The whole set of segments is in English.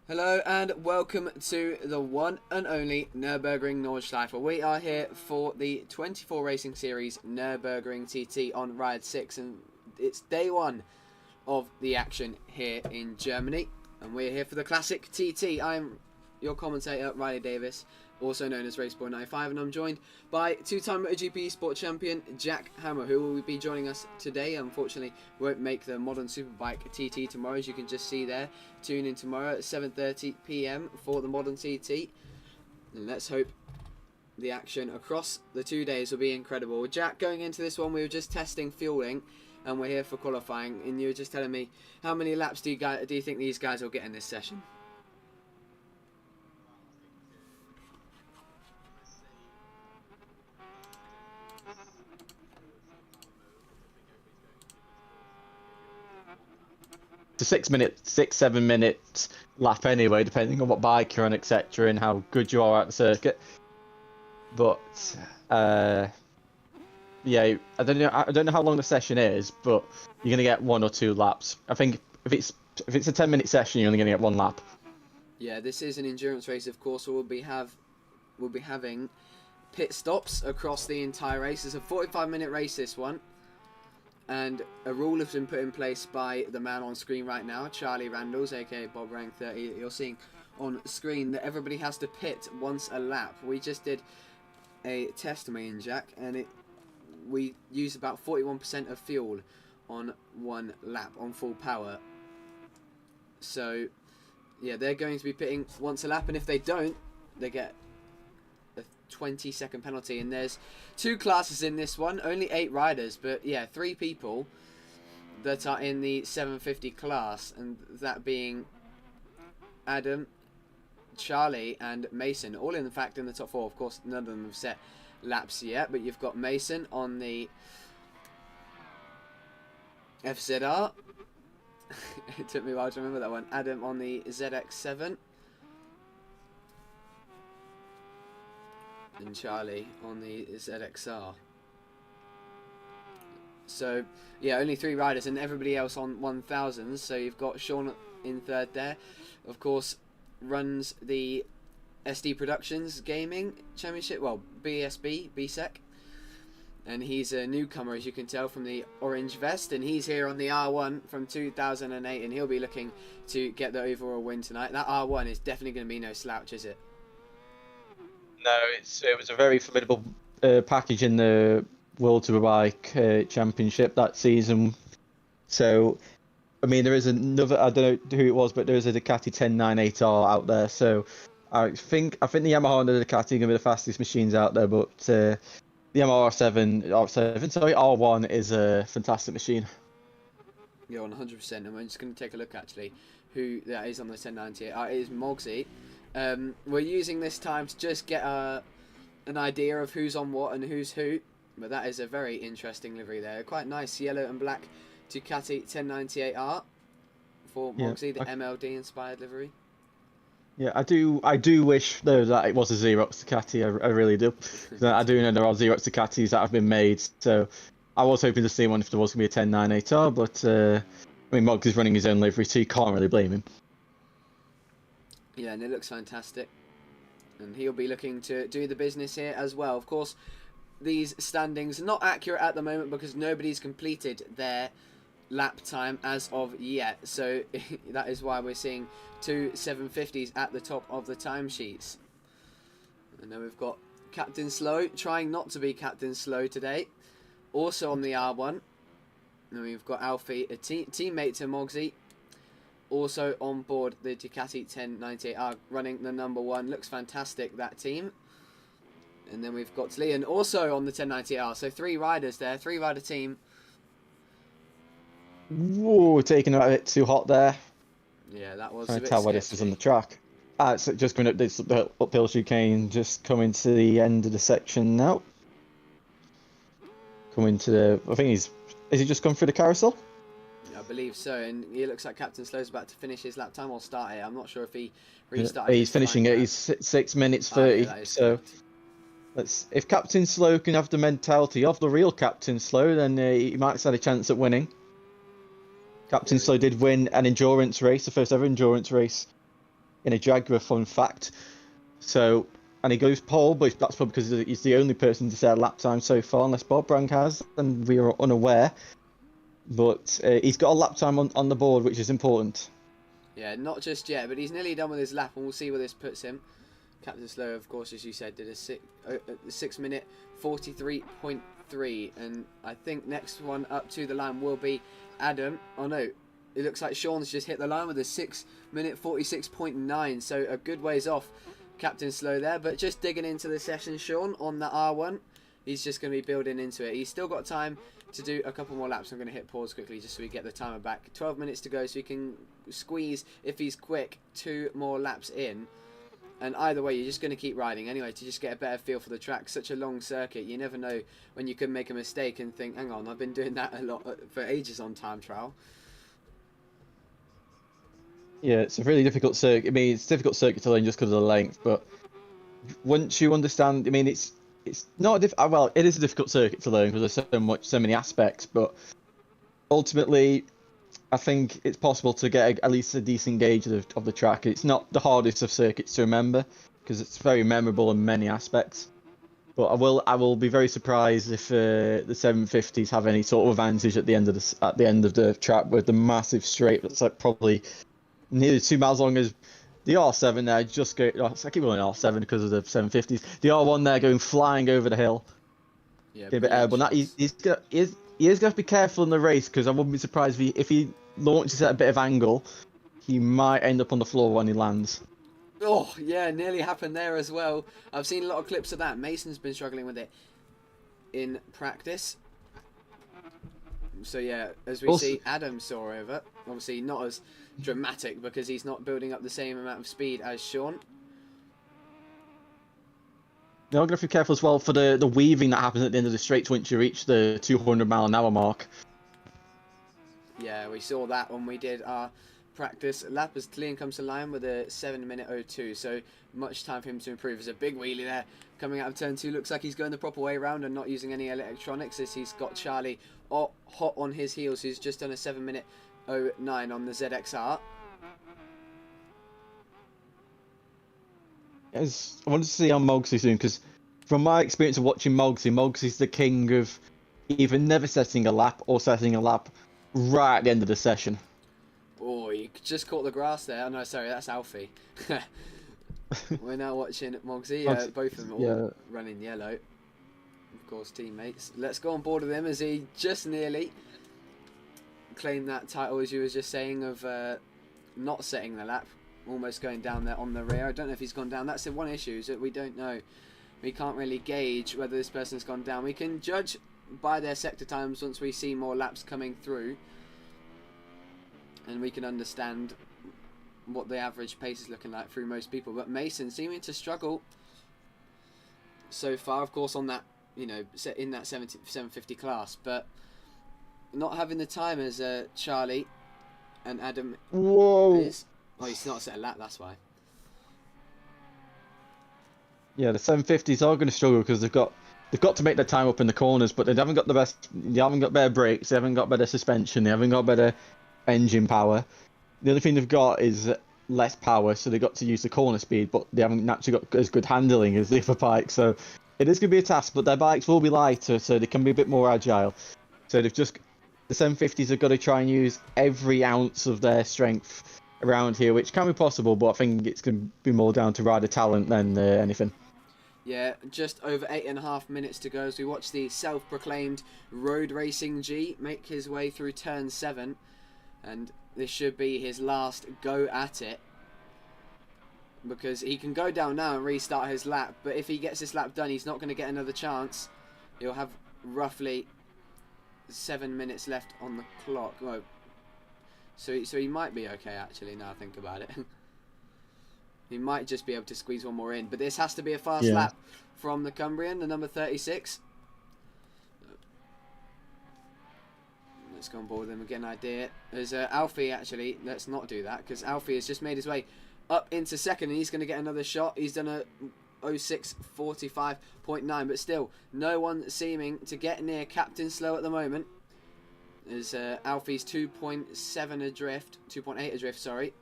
Hello and welcome to the one and only NURBURGRING Nordschleife. We are here for the 24 Racing Series NURBURGRING TT on Ride 6, and it's day one of the action here in Germany. And we're here for the Classic TT. I'm your commentator, Riley Davis, also known as Raceboy95, and I'm joined by two-time MotoGP Sport Champion Jack Hammer, who will be joining us today. Unfortunately, won't make the Modern Superbike TT tomorrow, as you can just see there. Tune in tomorrow at 7:30 PM for the Modern TT. And let's hope the action across the 2 days will be incredible. Jack, going into this one, we were just testing fueling, and we're here for qualifying. And you were just telling me, how many laps do you think these guys will get in this session? It's a 6-7 minute lap anyway, depending on what bike you're on, etc., and how good you are at the circuit. But yeah, I don't know how long the session is, but you're gonna get 1 or 2 laps. I think if it's a 10-minute session, you're only gonna get 1 lap. Yeah, this is an endurance race, of course. So we'll be having pit stops across the entire race. It's a 45-minute race, this one. And a rule has been put in place by the man on screen right now, Charlie Randalls, aka Bob Rank 30. You're seeing on screen that everybody has to pit once a lap. We just did a test, me and Jack, and we used about 41% of fuel on 1 lap on full power. So, yeah, they're going to be pitting once a lap, and if they don't, they get a 20-second penalty. And there's 2 classes in this one, only 8 riders, but yeah, 3 people that are in the 750 class, and that being Adam, Charlie and Mason, all in fact in the top 4. Of course, none of them have set laps yet, but you've got Mason on the FZR. It took me a while to remember that one. Adam on the ZX7. And Charlie on the ZXR. So, yeah, only 3 riders and everybody else on 1000s. So you've got Sean in 3rd there. Of course, runs the SD Productions Gaming Championship. Well, BSEC. And he's a newcomer, as you can tell, from the orange vest. And he's here on the R1 from 2008. And he'll be looking to get the overall win tonight. That R1 is definitely going to be no slouch, is it? No, it was a very formidable package in the World Superbike Championship that season. So, I mean, there is another, I don't know who it was, but there is a Ducati 1098R out there. So, I think the Yamaha and the Ducati are going to be the fastest machines out there, but the Yamaha R1 is a fantastic machine. Yeah, 100%. And we're just going to take a look, actually, who that is on the 1098. It is Mogsy. We're using this time to just get an idea of who's on what and who's who. But that is a very interesting livery there. Quite nice yellow and black Ducati 1098R for Mogsy, the MLD inspired livery. Yeah, I do wish though that it was a Xerox Ducati. I really do. I do know there are Xerox Ducatis that have been made, so I was hoping to see one if there was going to be a 1098R. But I mean, Mogsy's running his own livery, so you can't really blame him. Yeah, and it looks fantastic. And he'll be looking to do the business here as well. Of course, these standings are not accurate at the moment because nobody's completed their lap time as of yet. So that is why we're seeing 2 750s at the top of the timesheets. And then we've got Captain Slow trying not to be Captain Slow today. Also on the R1. And we've got Alfie, a teammate to Mogsy. Also on board the Ducati 1098R, running the number 1. Looks fantastic, that team. And then we've got Leon also on the 1098R. So 3 riders there, 3-rider team. Whoa, taking it a bit too hot there. Yeah, that was Trying to tell where this was on the track. So just going up this uphill chicane, just coming to the end of the section now. Coming to the, I think is he just gone through the carousel? I believe so, and it looks like Captain Slow's about to finish his lap time or start it. I'm not sure if he restarted. He's finishing it. He's 6 minutes 30. Yeah, so if Captain Slow can have the mentality of the real Captain Slow, then he might have a chance at winning. Captain Slow did win an endurance race, the first ever endurance race in a Jaguar, fun fact. So, and he goes pole, but that's probably because he's the only person to set a lap time so far, unless Bob Rank has, and we are unaware. But he's got a lap time on the board, which is important. Yeah, not just yet, but he's nearly done with his lap, and we'll see where this puts him. Captain Slow, of course, as you said, did a 6 minute 43.3, and I think next one up to the line will be Adam. Oh no, it looks like Sean's just hit the line with a 6 minute 46.9, so a good ways off Captain Slow there, but just digging into the session, Sean, on the R1. He's just going to be building into it. He's still got time to do a couple more laps. I'm going to hit pause quickly just so we get the timer back. 12 minutes to go, so he can squeeze, if he's quick, 2 more laps in. And either way, you're just going to keep riding anyway to just get a better feel for the track. Such a long circuit, you never know when you can make a mistake and think, hang on, I've been doing that a lot for ages on time trial. Yeah, it's a really difficult circuit. I mean, it's a difficult circuit to learn just because of the length, but once you understand, I mean, it's not well, it is a difficult circuit to learn because there's so many aspects, but ultimately, I think it's possible to get at least a decent gauge of the track. It's not the hardest of circuits to remember because it's very memorable in many aspects. But I will be very surprised if the 750s have any sort of advantage at the end of the track with the massive straight that's like probably nearly 2 miles long as the R7 there. Just go. I keep going R7 because of the 750s. The R1 there going flying over the hill. Yeah, but he is going to have to be careful in the race because I wouldn't be surprised if he launches at a bit of angle, he might end up on the floor when he lands. Oh, yeah, nearly happened there as well. I've seen a lot of clips of that. Mason's been struggling with it in practice. So, yeah, as we see, Adam saw over. Obviously, not as dramatic because he's not building up the same amount of speed as Sean. Now, I'm going to be careful as well for the weaving that happens at the end of the straights once you reach the 200-mile-an-hour mark. Yeah, we saw that when we did our practice lap as Tlian comes to line with a 7 minute 02, so much time for him to improve. There's a big wheelie there coming out of turn 2. Looks like he's going the proper way around and not using any electronics as he's got Charlie hot on his heels, who's just done a 7 minute 09 on the ZXR. Yes, I wanted to see on Mogsy soon because from my experience of watching Mogsy's the king of either never setting a lap or setting a lap right at the end of the session. Oh, you just caught the grass there. Oh no, sorry, that's Alfie. We're now watching Mogsy. Both of them all running yellow. Of course, teammates. Let's go on board with him as he just nearly claimed that title, as you were just saying, of not setting the lap. Almost going down there on the rear. I don't know if he's gone down. That's the one issue, is that we don't know. We can't really gauge whether this person's gone down. We can judge by their sector times once we see more laps coming through. And we can understand what the average pace is looking like through most people. But Mason seeming to struggle so far, of course, on that, you know, in that 750 class, but not having the time as Charlie and Adam is. Oh, he's not set a lap, that's why. Yeah, the 750s are going to struggle because they've got to make their time up in the corners, but they haven't got better brakes, they haven't got better suspension, they haven't got better engine power. The only thing they've got is less power, so they've got to use the corner speed, but they haven't actually got as good handling as the other bikes. So it is going to be a task, but their bikes will be lighter, so they can be a bit more agile. So the 750s have got to try and use every ounce of their strength around here, which can be possible, but I think it's going to be more down to rider talent than anything. Yeah, just over 8.5 minutes to go as we watch the self-proclaimed road racing G make his way through turn 7. And this should be his last go at it. Because he can go down now and restart his lap. But if he gets this lap done, he's not going to get another chance. He'll have roughly 7 minutes left on the clock. Oh, so he might be okay, actually, now I think about it. He might just be able to squeeze one more in. But this has to be a fast lap from the Cumbrian, the number 36. Let's go on board with him and get an idea. There's Alfie, actually. Let's not do that, because Alfie has just made his way up into second, and he's going to get another shot. He's done a 06:45.9, but still, no one seeming to get near Captain Slow at the moment. There's Alfie's 2.7 adrift, 2.8 adrift, sorry.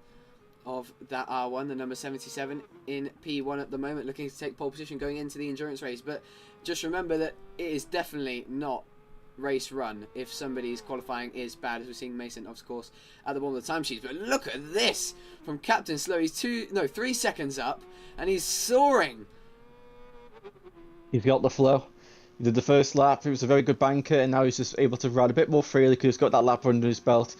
of that R1, the number 77 in P1 at the moment, looking to take pole position going into the endurance race. But just remember that it is definitely not race run if somebody's qualifying is bad, as we're seeing Mason, of course, at the bottom of the timesheets. But look at this from Captain Slow. He's 3 seconds up, and he's soaring. He's got the flow. He did the first lap. It was a very good banker, and now he's just able to ride a bit more freely because he's got that lap under his belt.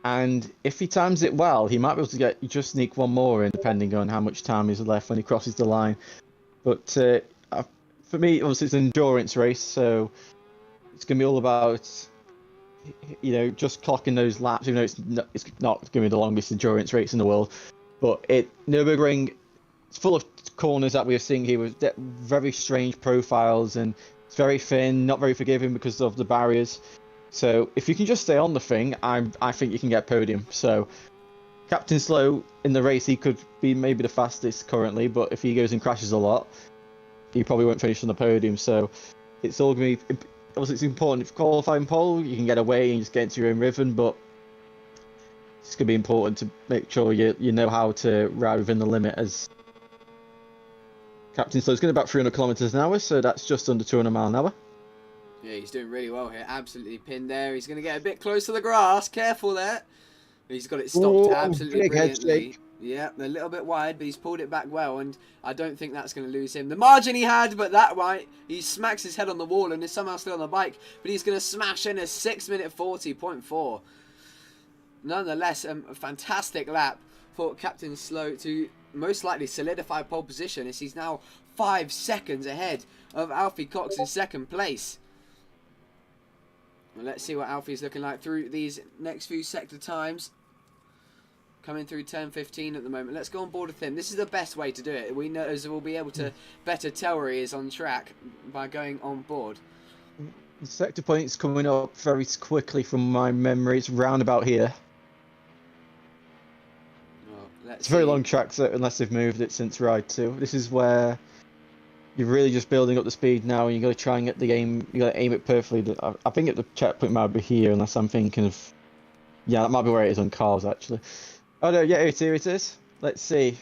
And if he times it well, he might be able to just sneak one more in, depending on how much time is left when he crosses the line. But for me, obviously, it's an endurance race, so it's going to be all about, just clocking those laps, even though it's not going to be the longest endurance race in the world. But Nürburgring, it's full of corners that we're seeing here with very strange profiles, and it's very thin, not very forgiving because of the barriers. So if you can just stay on the thing, I think you can get podium. So Captain Slow in the race, he could be maybe the fastest currently, but if he goes and crashes a lot, he probably won't finish on the podium. So it's all going to be, obviously it's important. If qualifying pole, you can get away and just get into your own rhythm, but it's going to be important to make sure you know how to ride within the limit. As Captain Slow's going about 300 kilometers an hour, so that's just under 200 miles an hour. Yeah, he's doing really well here. Absolutely pinned there. He's going to get a bit close to the grass. Careful there. He's got it stopped absolutely brilliantly. Yeah, a little bit wide, but he's pulled it back well, and I don't think that's going to lose him. The margin he had, but that right, he smacks his head on the wall and is somehow still on the bike, but he's going to smash in a 6-minute 40.4. Nonetheless, a fantastic lap for Captain Slow to most likely solidify pole position, as he's now 5 seconds ahead of Alfie Cox in second place. Well, let's see what Alfie's looking like through these next few sector times. Coming through turn 15 at the moment. Let's go on board with him. This is the best way to do it. We know as we'll be able to better tell where he is on track by going on board. The sector point's coming up very quickly from my memory. It's round about here. Well, it's a very long track, so unless they've moved it since Ride 2. This is where you're really just building up the speed now, and you got to try and get the aim. You got to aim it perfectly. I think the checkpoint might be here, unless I'm thinking of. Yeah, that might be where it is on cars actually. Oh no, yeah, here it is. Let's see.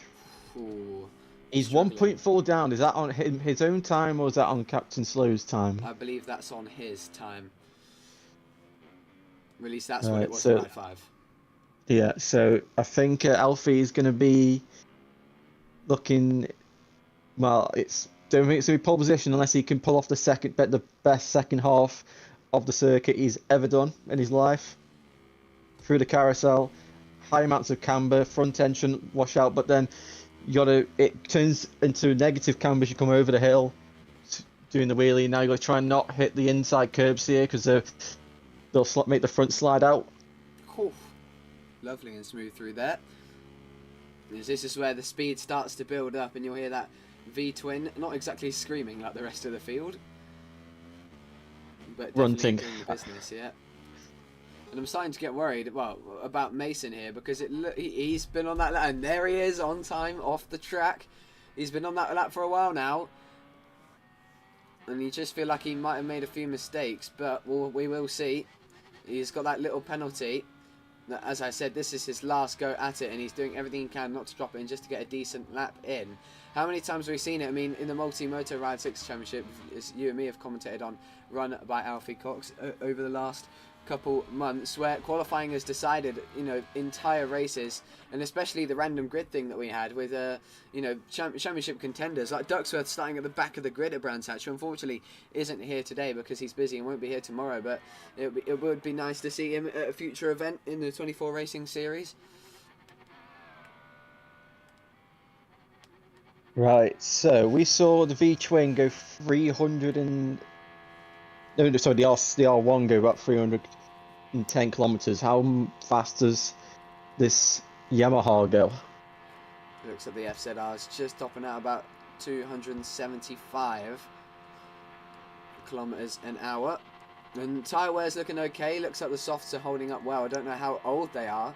Ooh, he's 1.4 down. Is that on his own time, or is that on Captain Slow's time? I believe that's on his time. At least that's what it was in I-5. Yeah, so I think Alfie is going to be looking. Well, don't think it's going to be pole position unless he can pull off the best second half of the circuit he's ever done in his life. Through the carousel, high amounts of camber, front end shouldn't wash out, but then it turns into negative camber as you come over the hill, doing the wheelie. Now you got to try and not hit the inside curbs here because they'll make the front slide out. Cool. Lovely and smooth through there. This is where the speed starts to build up, and you'll hear that V-twin, not exactly screaming like the rest of the field, but definitely doing the business, yeah. And I'm starting to get worried, about Mason here, because he's been on that lap, and there he is on time off the track. He's been on that lap for a while now, and you just feel like he might have made a few mistakes, but we will see. He's got that little penalty. As I said, this is his last go at it, and he's doing everything he can not to drop it in, just to get a decent lap in. How many times have we seen it? I mean, in the Multi-Moto Ride 6 Championship, as you and me have commentated on, run by Alfie Cox over the last couple months, where qualifying has decided, entire races, and especially the random grid thing that we had with, championship contenders like Ducksworth starting at the back of the grid at Brands Hatch, who unfortunately isn't here today because he's busy and won't be here tomorrow, but it would be nice to see him at a future event in the 24 Racing Series. Right, so we saw the V-twin go 300 and... No, sorry, the R1 go about 310 kilometers. How fast does this Yamaha go? Looks at the FZR, it's just topping out about 275 kilometers an hour. And tyre wear's looking okay. Looks like the softs are holding up well. I don't know how old they are,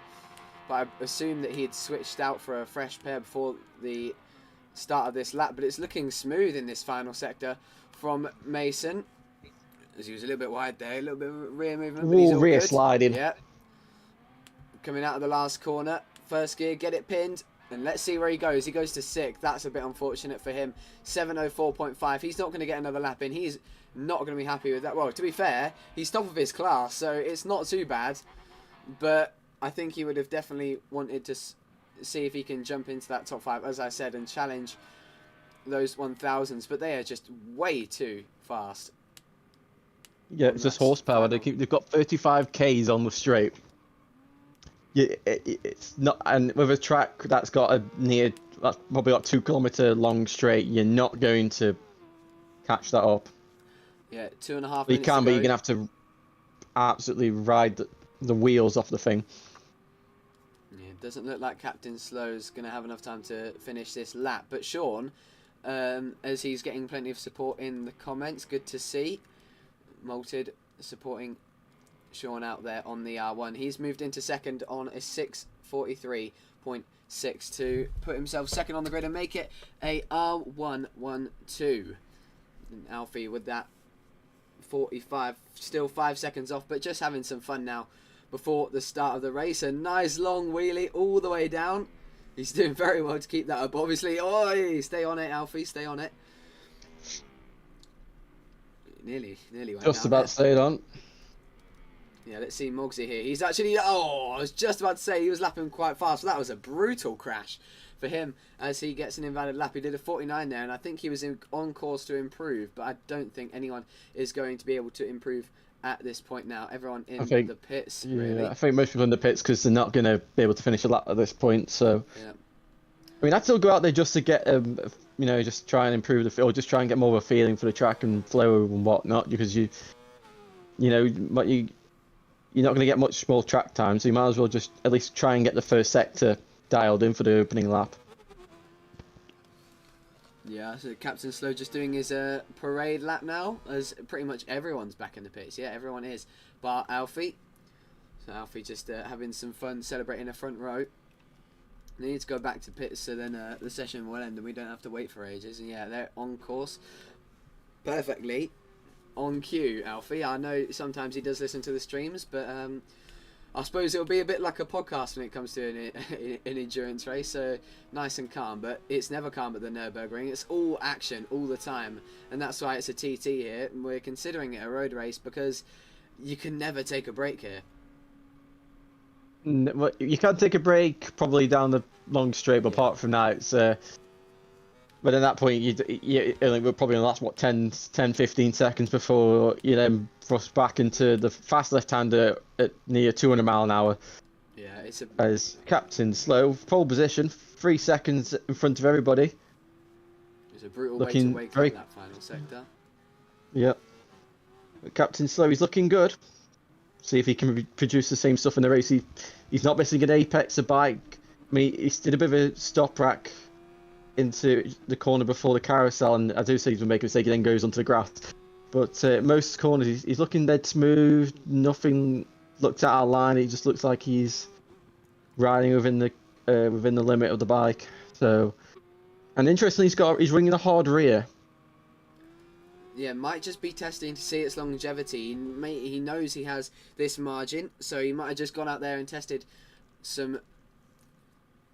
but I assume that he'd switched out for a fresh pair before the start of this lap. But it's looking smooth in this final sector from Mason. As he was a little bit wide there, a little bit of rear movement, but he's all rear good. sliding. Yeah. Coming out of the last corner, first gear, get it pinned. And let's see where he goes. He goes to 6th. That's a bit unfortunate for him. 7:04.5. He's not going to get another lap in. He's not going to be happy with that. Well, to be fair, he's top of his class, so it's not too bad. But I think he would have definitely wanted to see if he can jump into that top 5, as I said, and challenge those 1000s. But they are just way too fast. Yeah, it's just horsepower. They've got 35 Ks on the straight. Yeah, it's not, and with a track that's got that's probably got 2 kilometer long straight, you're not going to catch that up. Yeah, 2.5 minutes. You can, but you're gonna have to absolutely ride the wheels off the thing. Yeah, it doesn't look like Captain Slow's gonna have enough time to finish this lap. But Sean, as he's getting plenty of support in the comments, good to see. Malted supporting Sean out there on the R1. He's moved into 2nd on a 6:43.6 to put himself 2nd on the grid and make it a R112. And Alfie with that 45, still 5 seconds off, but just having some fun now before the start of the race. A nice long wheelie all the way down. He's doing very well to keep that up, obviously. Oh, stay on it, Alfie, stay on it. Nearly went Just down about there. stayed on. Yeah, let's see Mogsy here. He's actually... Oh, I was just about to say he was lapping quite fast. So that was a brutal crash for him as he gets an invalid lap. He did a 49 there, and I think he was on course to improve, but I don't think anyone is going to be able to improve at this point now. Everyone in the pits, really. I think most people in the pits because they're not going to be able to finish a lap at this point. So, yeah. I mean, I'd still go out there just to get, just try and improve the feel, or just try and get more of a feeling for the track and flow and whatnot, because you're not going to get much more track time, so you might as well just at least try and get the first sector dialed in for the opening lap. Yeah, so Captain Slow just doing his parade lap now, as pretty much everyone's back in the pits. Yeah, everyone is, bar Alfie. So Alfie just having some fun celebrating a front row. They need to go back to pits, so then the session will end and we don't have to wait for ages. And yeah, they're on course perfectly. On cue, Alfie. I know sometimes he does listen to the streams, but I suppose it'll be a bit like a podcast when it comes to an endurance race, so nice and calm. But it's never calm at the Nürburgring. It's all action all the time, and that's why it's a TT here. And we're considering it a road race because you can never take a break here. You can't take a break probably down the long straight, but apart from that, it's... But at that point, we're probably going to last, 10, 15 seconds before you then thrust back into the fast left-hander at near 200 mile an hour. Yeah, it's as Captain Slow, pole position, 3 seconds in front of everybody. It's a brutal way to wake up that final sector. Yep. Captain Slow, he's looking good. See if he can produce the same stuff in the race. He's not missing an apex, a bike. I mean, he did a bit of a stop rack into the corner before the carousel, and I do see he's making a mistake. He then goes onto the grass, but most corners he's looking dead smooth. Nothing looked out of line. It just looks like he's riding within the limit of the bike. So, and interestingly, he's ringing a hard rear. Yeah, might just be testing to see its longevity. He knows he has this margin, so he might have just gone out there and tested some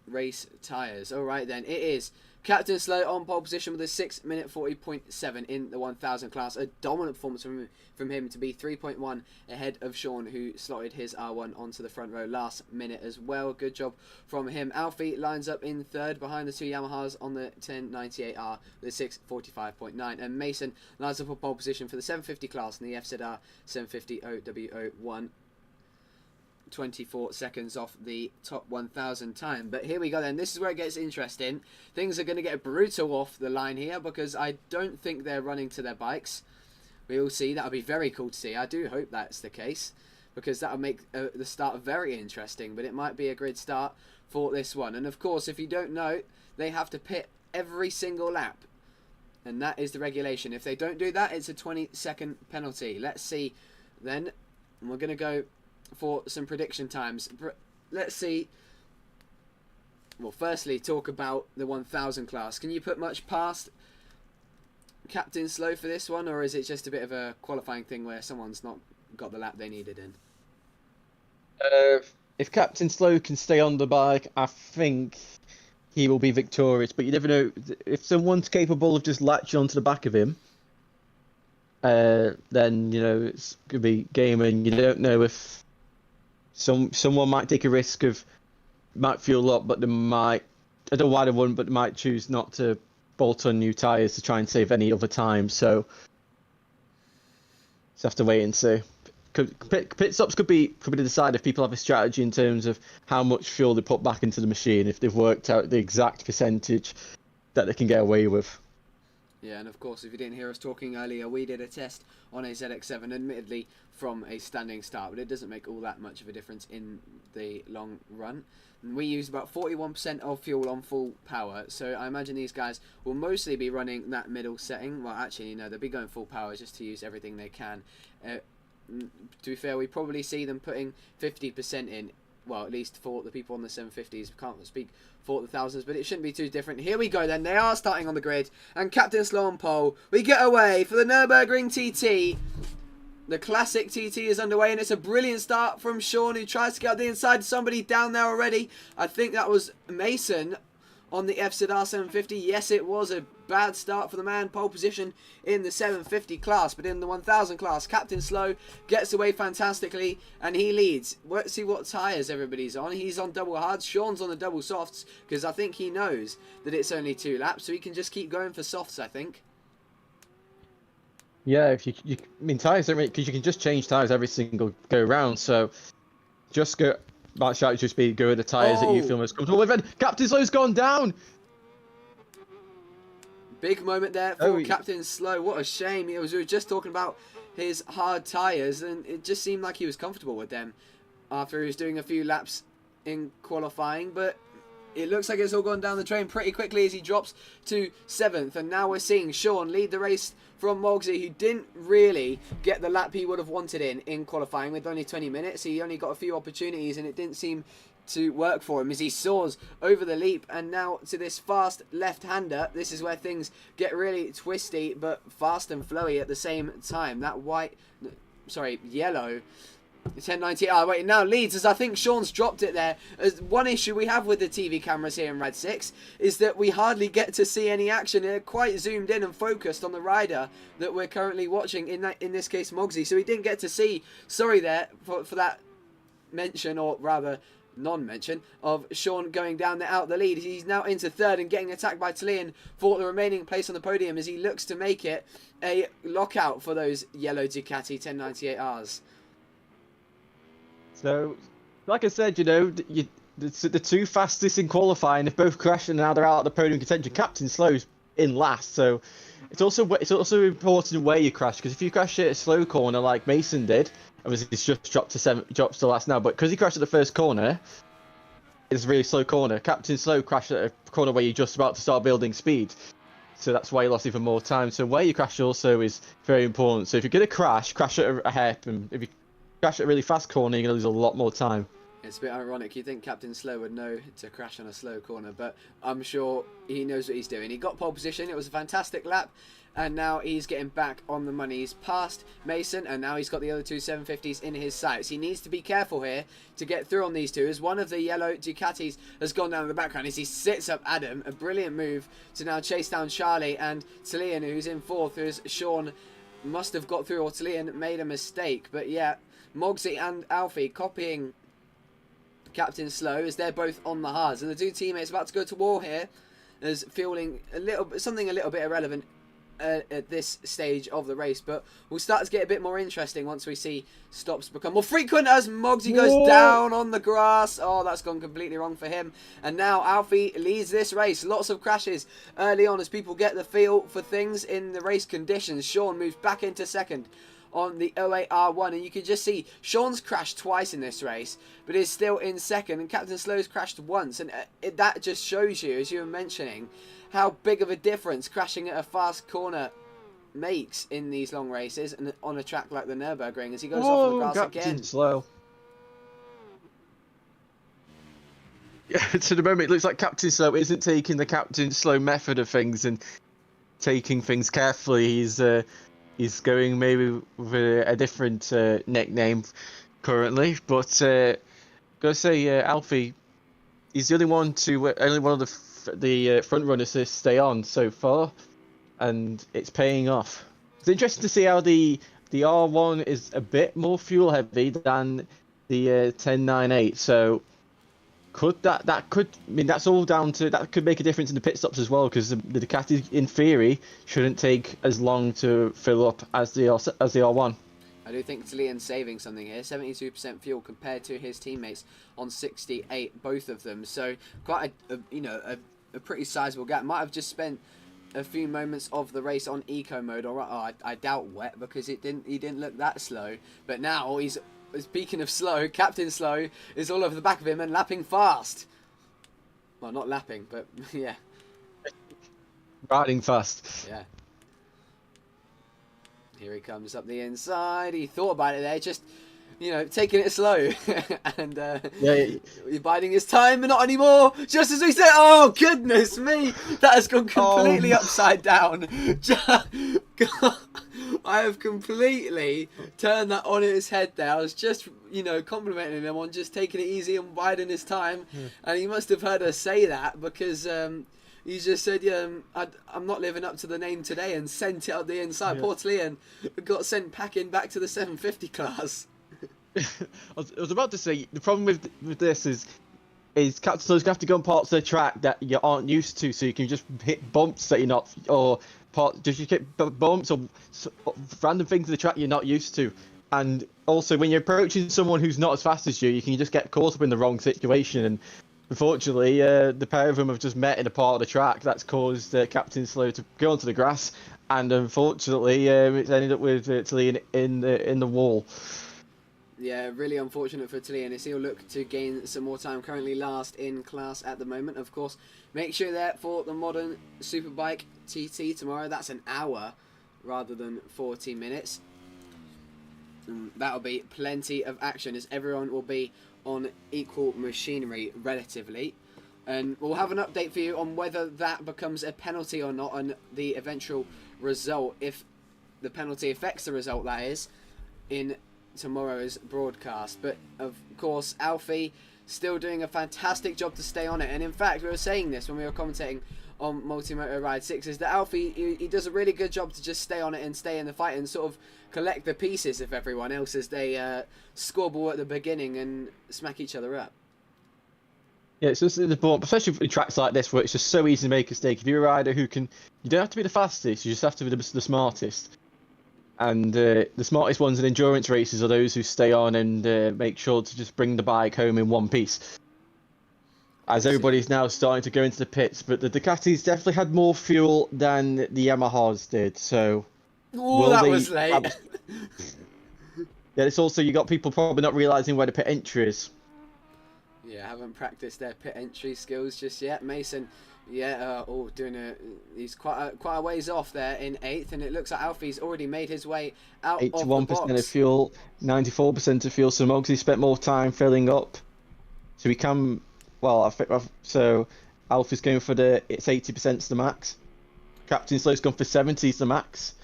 race tyres. Alright then, it is Captain Slow on pole position with a 6:40.7 in the 1000 class. A dominant performance from him to be 3.1 ahead of Sean, who slotted his R1 onto the front row last minute as well. Good job from him. Alfie lines up in 3rd behind the 2 Yamahas on the 1098R with a 6:45.9. And Mason lines up on pole position for the 750 class in the FZR 750 OWO1. 24 seconds off the top 1000 time. But here we go then. This is where it gets interesting. Things are going to get brutal off the line here because I don't think they're running to their bikes. We will see. That'll be very cool to see. I do hope that's the case because that'll make the start very interesting. But it might be a grid start for this one. And of course, if you don't know, they have to pit every single lap. And that is the regulation. If they don't do that, it's a 20-second penalty. Let's see then. And we're going to go for some prediction times. Let's see. Well, firstly, talk about the 1000 class. Can you put much past Captain Slow for this one, or is it just a bit of a qualifying thing where someone's not got the lap they needed in? If Captain Slow can stay on the bike, I think he will be victorious. But you never know if someone's capable of just latching onto the back of him. Then it's gonna be game, and you don't know if someone might take a risk of might fuel up, but they might. I don't know why they wouldn't, but they might choose not to bolt on new tyres to try and save any other time. So just have to wait and see. Pit stops could be decided if people have a strategy in terms of how much fuel they put back into the machine, if they've worked out the exact percentage that they can get away with. Yeah, and of course, if you didn't hear us talking earlier, we did a test on a ZX7, admittedly from a standing start, but it doesn't make all that much of a difference in the long run. And we used about 41% of fuel on full power, so I imagine these guys will mostly be running that middle setting. Well, actually, they'll be going full power just to use everything they can. To be fair, we probably see them putting 50% in. Well, at least for the people on the 750s. Can't speak for the thousands, but it shouldn't be too different. Here we go then. They are starting on the grid. And Captain Slow on pole. We get away for the Nürburgring TT. The classic TT is underway, and it's a brilliant start from Sean, who tries to get out the inside. Somebody down there already. I think that was Mason on the FZR 750. Yes, it was a bad start for the man. Pole position in the 750 class, but in the 1000 class, Captain Slow gets away fantastically, and he leads. Let's see what tyres everybody's on. He's on double hards. Sean's on the double softs, because I think he knows that it's only 2 laps, so he can just keep going for softs, I think. Yeah, if I mean, tyres don't really, because you can just change tyres every single go round, so just go. That should just be go with the tyres that you feel most comfortable with. And Captain Slow's gone down. Big moment there for Captain Slow. What a shame. We were just talking about his hard tyres, and it just seemed like he was comfortable with them after he was doing a few laps in qualifying. But it looks like it's all gone down the drain pretty quickly as he drops to 7th. And now we're seeing Sean lead the race from Mogsy, who didn't really get the lap he would have wanted in qualifying with only 20 minutes. He only got a few opportunities, and it didn't seem to work for him as he soars over the leap. And now to this fast left-hander. This is where things get really twisty, but fast and flowy at the same time. That yellow 1090. Wait, now leads, as I think Sean's dropped it there. As one issue we have with the TV cameras here in Red 6 is that we hardly get to see any action. They're quite zoomed in and focused on the rider that we're currently watching, in this case Mogsy. So we didn't get to see, sorry there for that mention, or rather non-mention, of Sean going down there out the lead. He's now into 3rd and getting attacked by Talian for the remaining place on the podium as he looks to make it a lockout for those yellow Ducati 1098Rs. So, like I said, the 2 fastest in qualifying have both crashed, and now they're out of the podium contention. Captain Slow's in last, so it's also important where you crash, because if you crash at a slow corner like Mason did, obviously he's just dropped to last now, but because he crashed at the first corner, it's a really slow corner. Captain Slow crashed at a corner where you're just about to start building speed, so that's why he lost even more time. So where you crash also is very important. So if you're going to crash at a hairpin. If you crash at a really fast corner, you're going to lose a lot more time. It's a bit ironic. You think Captain Slow would know to crash on a slow corner, but I'm sure he knows what he's doing. He got pole position. It was a fantastic lap, and now he's getting back on the money. He's passed Mason, and now he's got the other 2 750s in his sights. He needs to be careful here to get through on these 2, as one of the yellow Ducatis has gone down in the background as he sits up Adam. A brilliant move to now chase down Charlie and Talian, who's in 4th, who's Sean must have got through, or Talian made a mistake. But yeah, Mogsy and Alfie copying Captain Slow as they're both on the hards, and the 2 teammates about to go to war here, as feeling something a little bit irrelevant at this stage of the race, but we'll start to get a bit more interesting once we see stops become more frequent as Mogsy goes down on the grass. Oh, that's gone completely wrong for him, and now Alfie leads this race. Lots of crashes early on as people get the feel for things in the race conditions. Sean moves back into 2nd on the 08R1, and you can just see Sean's crashed twice in this race, but is still in 2nd, and Captain Slow's crashed once, and that just shows you, as you were mentioning, how big of a difference crashing at a fast corner makes in these long races, and on a track like the Nürburgring, as he goes off on the grass Captain again. Slow. Yeah, to the moment it looks like Captain Slow isn't taking the Captain Slow method of things and taking things carefully. He's going maybe with a different nickname currently, but gotta say, Alfie, he's the only one of the the front runners to stay on so far, and it's paying off. It's interesting to see how the R1 is a bit more fuel heavy than the 1098. So could that could I mean that's all down to that could make a difference in the pit stops as well, because the Ducati in theory shouldn't take as long to fill up as the R1. I do think Talian's saving something here. 72% fuel compared to his teammates on 68, both of them. So quite a pretty sizable gap. Might have just spent a few moments of the race on eco mode, or I doubt wet, because he didn't look that slow. But now he's speaking of slow, Captain Slow is all over the back of him and lapping fast. Well, not lapping, but yeah, Riding fast. yeah. Here he comes up the inside. He thought about it there, just, taking it slow. And he's biding his time, but not anymore. Just as we said, oh, goodness me. That has gone completely upside down. I have completely turned that on its head there. I was just, complimenting him on just taking it easy and biding his time. And he must have heard us say that, because... he just said, I'm not living up to the name today, and sent it up the inside. Yeah. Poor Talian got sent packing back to the 750 class. I was about to say, the problem with this is Captain Slow's going to have to go on parts of the track that you aren't used to, so you can just hit bumps that you're not, or just hit bumps or random things of the track you're not used to. And also, when you're approaching someone who's not as fast as you can just get caught up in the wrong situation. And unfortunately, the pair of them have just met in a part of the track that's caused Captain Slow to go onto the grass, and unfortunately, it's ended up with Talian in the wall. Yeah, really unfortunate for Talian, as he'll look to gain some more time. Currently last in class at the moment. Of course, make sure there for the modern Superbike TT tomorrow. That's an hour rather than 40 minutes. That'll be plenty of action, as everyone will be on equal machinery relatively, and we'll have an update for you on whether that becomes a penalty or not, and the eventual result, if the penalty affects the result, that is, in tomorrow's broadcast. But of course, Alfie still doing a fantastic job to stay on it, and in fact we were saying this when we were commentating on Multimoto Ride 6, is that Alfie, he does a really good job to just stay on it and stay in the fight and sort of collect the pieces of everyone else as they squabble at the beginning and smack each other up. Yeah, it's just important, especially for tracks like this where it's just so easy to make a mistake. If you're a rider you don't have to be the fastest, you just have to be the smartest. And the smartest ones in endurance races are those who stay on and make sure to just bring the bike home in one piece. As everybody's now starting to go into the pits, but the Ducatis definitely had more fuel than the Yamahas did, so... Oh, that was late. Yeah, it's also, you got people probably not realising where the pit entry is. Yeah, haven't practiced their pit entry skills just yet. Mason, he's quite a ways off there in 8th, and it looks like Alfie's already made his way out of the box. 81% of fuel, 94% of fuel, so Mogsy spent more time filling up. So we can... Well, so Alfie's going for it's 80% to the max. Captain Slow's gone for 70 to the max.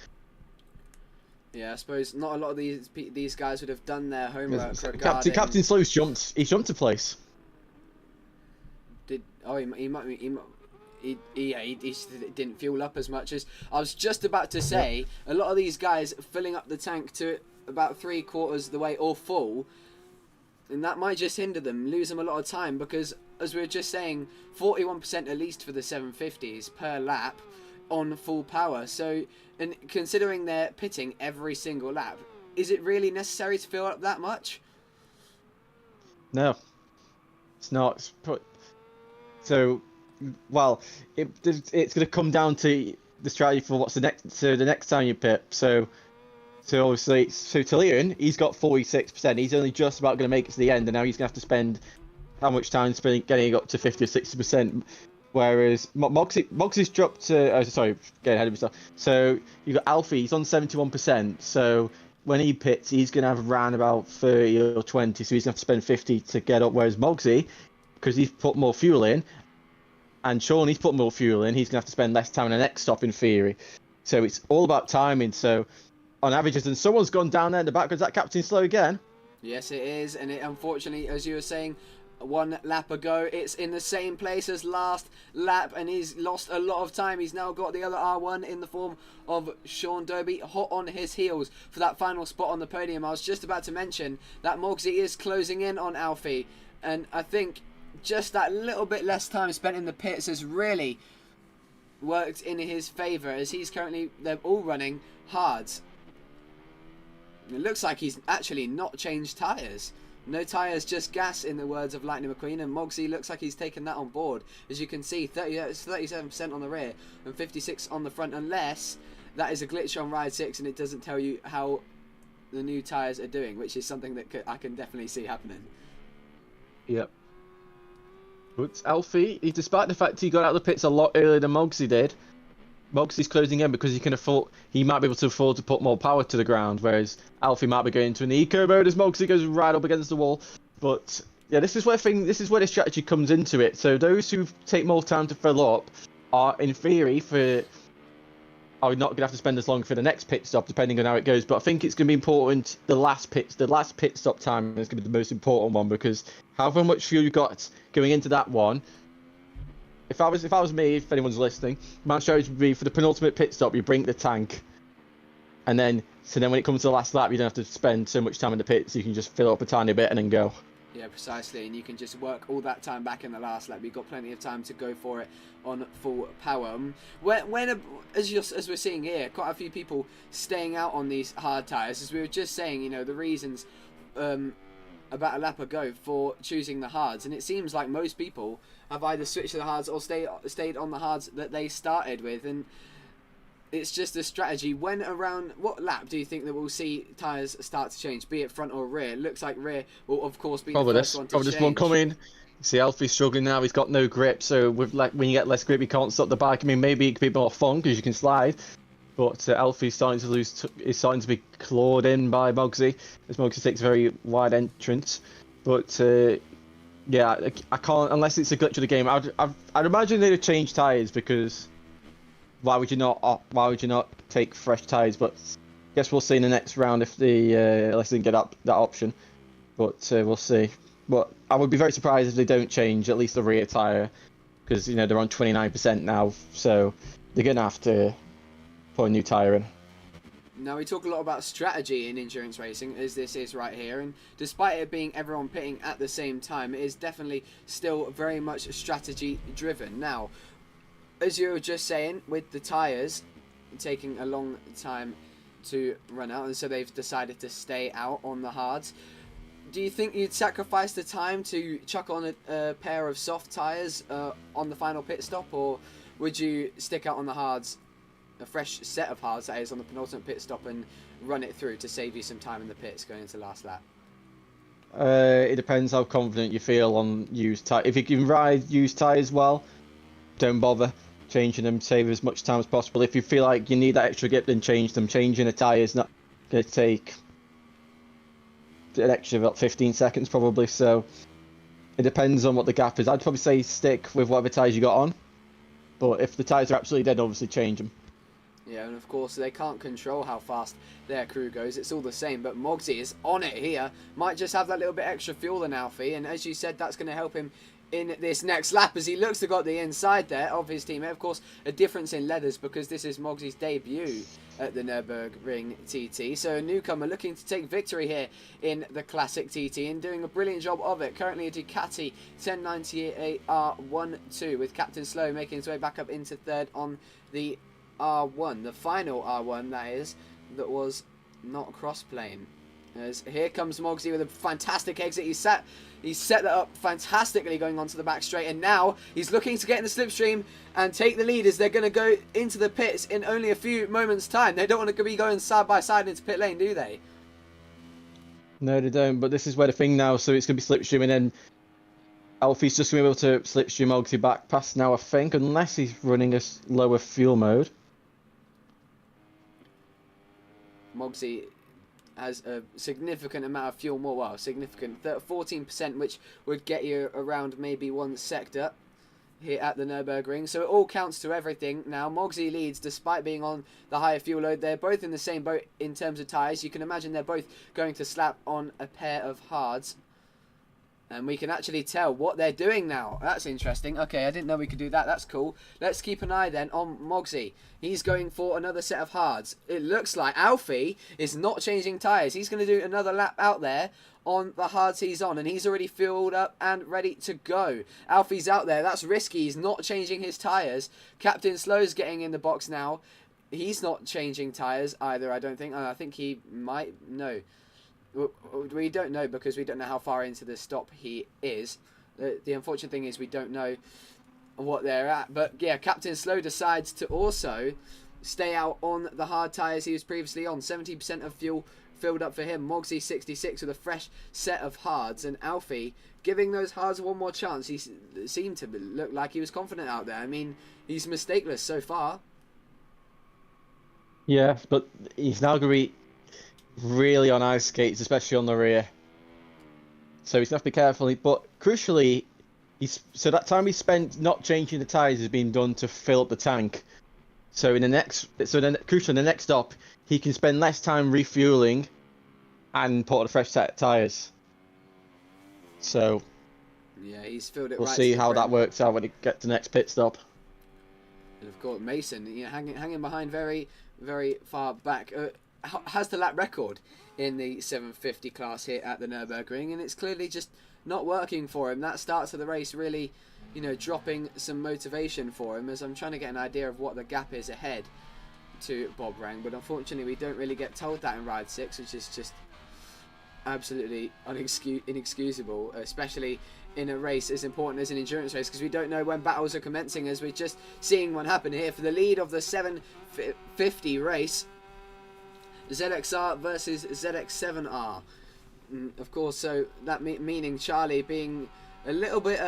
Yeah, I suppose not a lot of these guys would have done their homework regarding... Captain Slow's he's jumped a place. He didn't fuel up as much as... I was just about to say, a lot of these guys filling up the tank to about 3/4 the way or full, and that might just hinder them, lose them a lot of time, because, as we were just saying, 41% at least for the 750s per lap on full power. So, and considering they're pitting every single lap, is it really necessary to fill up that much? No, it's not. So, well, it's going to come down to the strategy for what's the next time you pit. So obviously, Talian, he's got 46%. He's only just about going to make it to the end, and now he's going to have to spend how much time getting up to 50 or 60%. Whereas Mogsy's dropped to... sorry, getting ahead of myself. So you've got Alfie, he's on 71%. So when he pits, he's going to have around about 30 or 20. So he's going to have to spend 50 to get up. Whereas Mogsy, because he's put more fuel in, and Sean, he's put more fuel in, he's going to have to spend less time on the next stop in theory. So it's all about timing. So on averages, and someone's gone down there in the back. Is that Captain Slow again? Yes, it is. And it, unfortunately, as you were saying, one lap ago. It's in the same place as last lap, and he's lost a lot of time. He's now got the other R1 in the form of Sean Derby hot on his heels for that final spot on the podium. I was just about to mention that Mogsy is closing in on Alfie, and I think just that little bit less time spent in the pits has really worked in his favour, as they're all running hards. It looks like he's actually not changed tyres. No tyres, just gas, in the words of Lightning McQueen, and Mogsy looks like he's taken that on board. As you can see, 37% on the rear and 56% on the front, unless that is a glitch on Ride 6 and it doesn't tell you how the new tyres are doing, which is something that I can definitely see happening. Yep. But Alfie, despite the fact he got out of the pits a lot earlier than Mogsy did, Mogsy's closing in because he might be able to afford to put more power to the ground, whereas Alfie might be going into an eco mode as Mogsy goes right up against the wall. But yeah, this is where the strategy comes into it. So those who take more time to fill up are, in theory, are not going to have to spend as long for the next pit stop, depending on how it goes. But I think it's going to be important. The last pit stop time is going to be the most important one, because however much fuel you got going into that one. If I was me, if anyone's listening, my strategy would be for the penultimate pit stop, you bring the tank, and then when it comes to the last lap, you don't have to spend so much time in the pits. You can just fill up a tiny bit and then go. Yeah, precisely, and you can just work all that time back in the last lap. You've got plenty of time to go for it on full power. As we're seeing here, quite a few people staying out on these hard tyres, as we were just saying, you know, the reasons about a lap ago for choosing the hards, and it seems like most people have either switched to the hards or stayed on the hards that they started with, and it's just a strategy. What lap do you think that we'll see tyres start to change, be it front or rear? It looks like rear will of course be the first one to change. This one coming. You see Alfie's struggling now, he's got no grip, so when you get less grip you can't stop the bike. I mean, maybe it could be more fun because you can slide, but Alfie's starting to be clawed in by Mogsy, as Mogsy takes a very wide entrance. But yeah, I can't, unless it's a glitch of the game. I'd imagine they'd have changed tyres, because why would you not take fresh tyres? But I guess we'll see in the next round if unless they can get up that option. But we'll see. But I would be very surprised if they don't change at least the rear tyre, because you know they're on 29% now, so they're gonna have to put a new tyre in. Now, we talk a lot about strategy in endurance racing, as this is right here, and despite it being everyone pitting at the same time, it is definitely still very much strategy driven. Now, as you were just saying, with the tyres taking a long time to run out, and so they've decided to stay out on the hards, do you think you'd sacrifice the time to chuck on a pair of soft tyres on the final pit stop, or would you stick out on the hards, a fresh set of hards that is, on the penultimate pit stop, and run it through to save you some time in the pits going into last lap? It depends how confident you feel on used tyres. If you can ride used tyres well, don't bother changing them, save as much time as possible. If you feel like you need that extra grip, then change them. Changing a tyre is not going to take an extra about 15 seconds probably, so it depends on what the gap is. I'd probably say stick with whatever tyres you got on, but if the tyres are absolutely dead, obviously change them. Yeah, and of course they can't control how fast their crew goes. It's all the same, but Mogsy is on it here. Might just have that little bit extra fuel than Alfie, and as you said, that's going to help him in this next lap, as he looks to got the inside there of his teammate. Of course, a difference in leathers, because this is Mogsy's debut at the NURBURGRING TT. So a newcomer looking to take victory here in the Classic TT, and doing a brilliant job of it. Currently a Ducati 1098 R12, with Captain Slow making his way back up into third on the R1, the final R1 that was not cross-plane. As here comes Mogsy with a fantastic exit. He set that up fantastically going onto the back straight, and now he's looking to get in the slipstream and take the lead, as they're going to go into the pits in only a few moments time. They don't want to be going side by side into pit lane, do they? No, they don't, but this is where the thing now, so it's going to be slipstream, and then Alfie's just going to be able to slipstream Mogsy back past now, I think, unless he's running a lower fuel mode. Mogsy has a significant amount of fuel more, well, significant, 14%, which would get you around maybe one sector here at the Nürburgring. So it all counts to everything. Now, Mogsy leads despite being on the higher fuel load. They're both in the same boat in terms of tyres. You can imagine they're both going to slap on a pair of hards. And we can actually tell what they're doing now. That's interesting. Okay, I didn't know we could do that. That's cool. Let's keep an eye then on Mogsy. He's going for another set of hards. It looks like Alfie is not changing tyres. He's going to do another lap out there on the hards he's on. And he's already filled up and ready to go. Alfie's out there. That's risky. He's not changing his tyres. Captain Slow's getting in the box now. He's not changing tyres either, I don't think. I think he might. No. We don't know because we don't know how far into the stop he is. The unfortunate thing is we don't know what they're at. But yeah, Captain Slow decides to also stay out on the hard tyres he was previously on. 70% of fuel filled up for him. Mogsy 66 with a fresh set of hards. And Alfie giving those hards one more chance. He seemed to look like he was confident out there. I mean, he's mistakeless so far. Yeah, but he's now going to be really on ice skates, especially on the rear. So he's going to have to be careful. But crucially, so that time he spent not changing the tyres has been done to fill up the tank. So crucially in the next stop, he can spend less time refueling and put on a fresh set of tyres. So yeah, he's filled it. We'll see how that works out when he gets to the next pit stop. And of course, Mason, hanging behind very, very far back. Has the lap record in the 750 class here at the Nürburgring, and it's clearly just not working for him. That starts of the race really, dropping some motivation for him, as I'm trying to get an idea of what the gap is ahead to Bob Rang, but unfortunately we don't really get told that in Ride 6, which is just absolutely inexcusable, especially in a race as important as an endurance race, because we don't know when battles are commencing, as we're just seeing what happened here for the lead of the 750 race. ZXR versus ZX7R. Of course, so that meaning Charlie being a little bit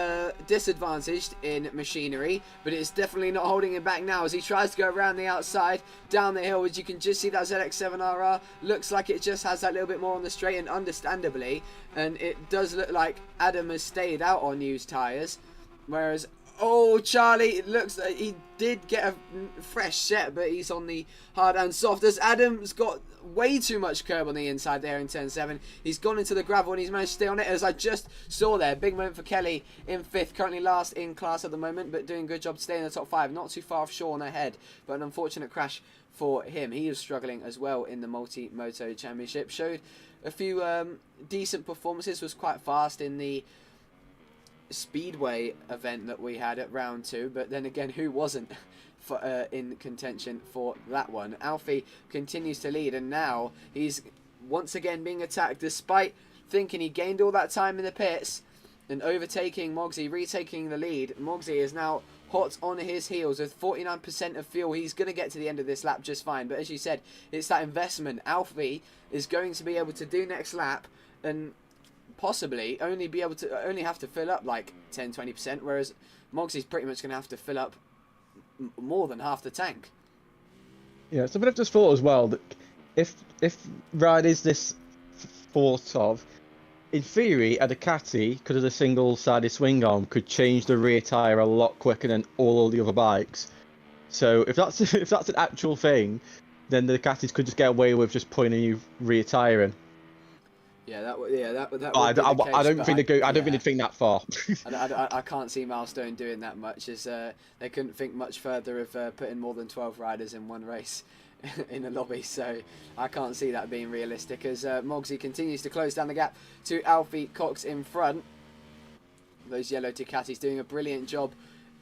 disadvantaged in machinery, but it's definitely not holding him back now as he tries to go around the outside, down the hill, as you can just see that ZX7RR looks like it just has that little bit more on the straight, and understandably, and it does look like Adam has stayed out on used tyres, whereas Charlie, it looks like he did get a fresh set, but he's on the hard and soft, as Adam's got way too much curb on the inside there in turn 7. He's gone into the gravel and he's managed to stay on it, as I just saw there. Big moment for Kelly in 5th, currently last in class at the moment, but doing a good job to stay in the top 5. Not too far off Sean ahead, but an unfortunate crash for him. He was struggling as well in the Multi-Moto Championship. Showed a few decent performances, was quite fast in the Speedway event that we had at round 2, but then again, who wasn't in contention for that one? Alfie continues to lead, and now he's once again being attacked, despite thinking he gained all that time in the pits and overtaking Mogsy, retaking the lead. Mogsy is now hot on his heels with 49% of fuel. He's going to get to the end of this lap just fine, but as you said, it's that investment Alfie is going to be able to do next lap, and possibly only have to fill up like 10-20%, whereas Mogsy's pretty much going to have to fill up more than half the tank. Yeah, so I've just thought as well that if Ride is this thought of, in theory, a Ducati, because of the single-sided swing arm, could change the rear tyre a lot quicker than all the other bikes. So if that's an actual thing, then the Ducatis could just get away with just putting a new rear tyre in. Yeah, that would be the case, I don't think they'd think that far. I can't see Milestone doing that much, as they couldn't think much further of putting more than 12 riders in one race in a lobby, so I can't see that being realistic, as Mogsy continues to close down the gap to Alfie Cox in front. Those yellow Ducatis doing a brilliant job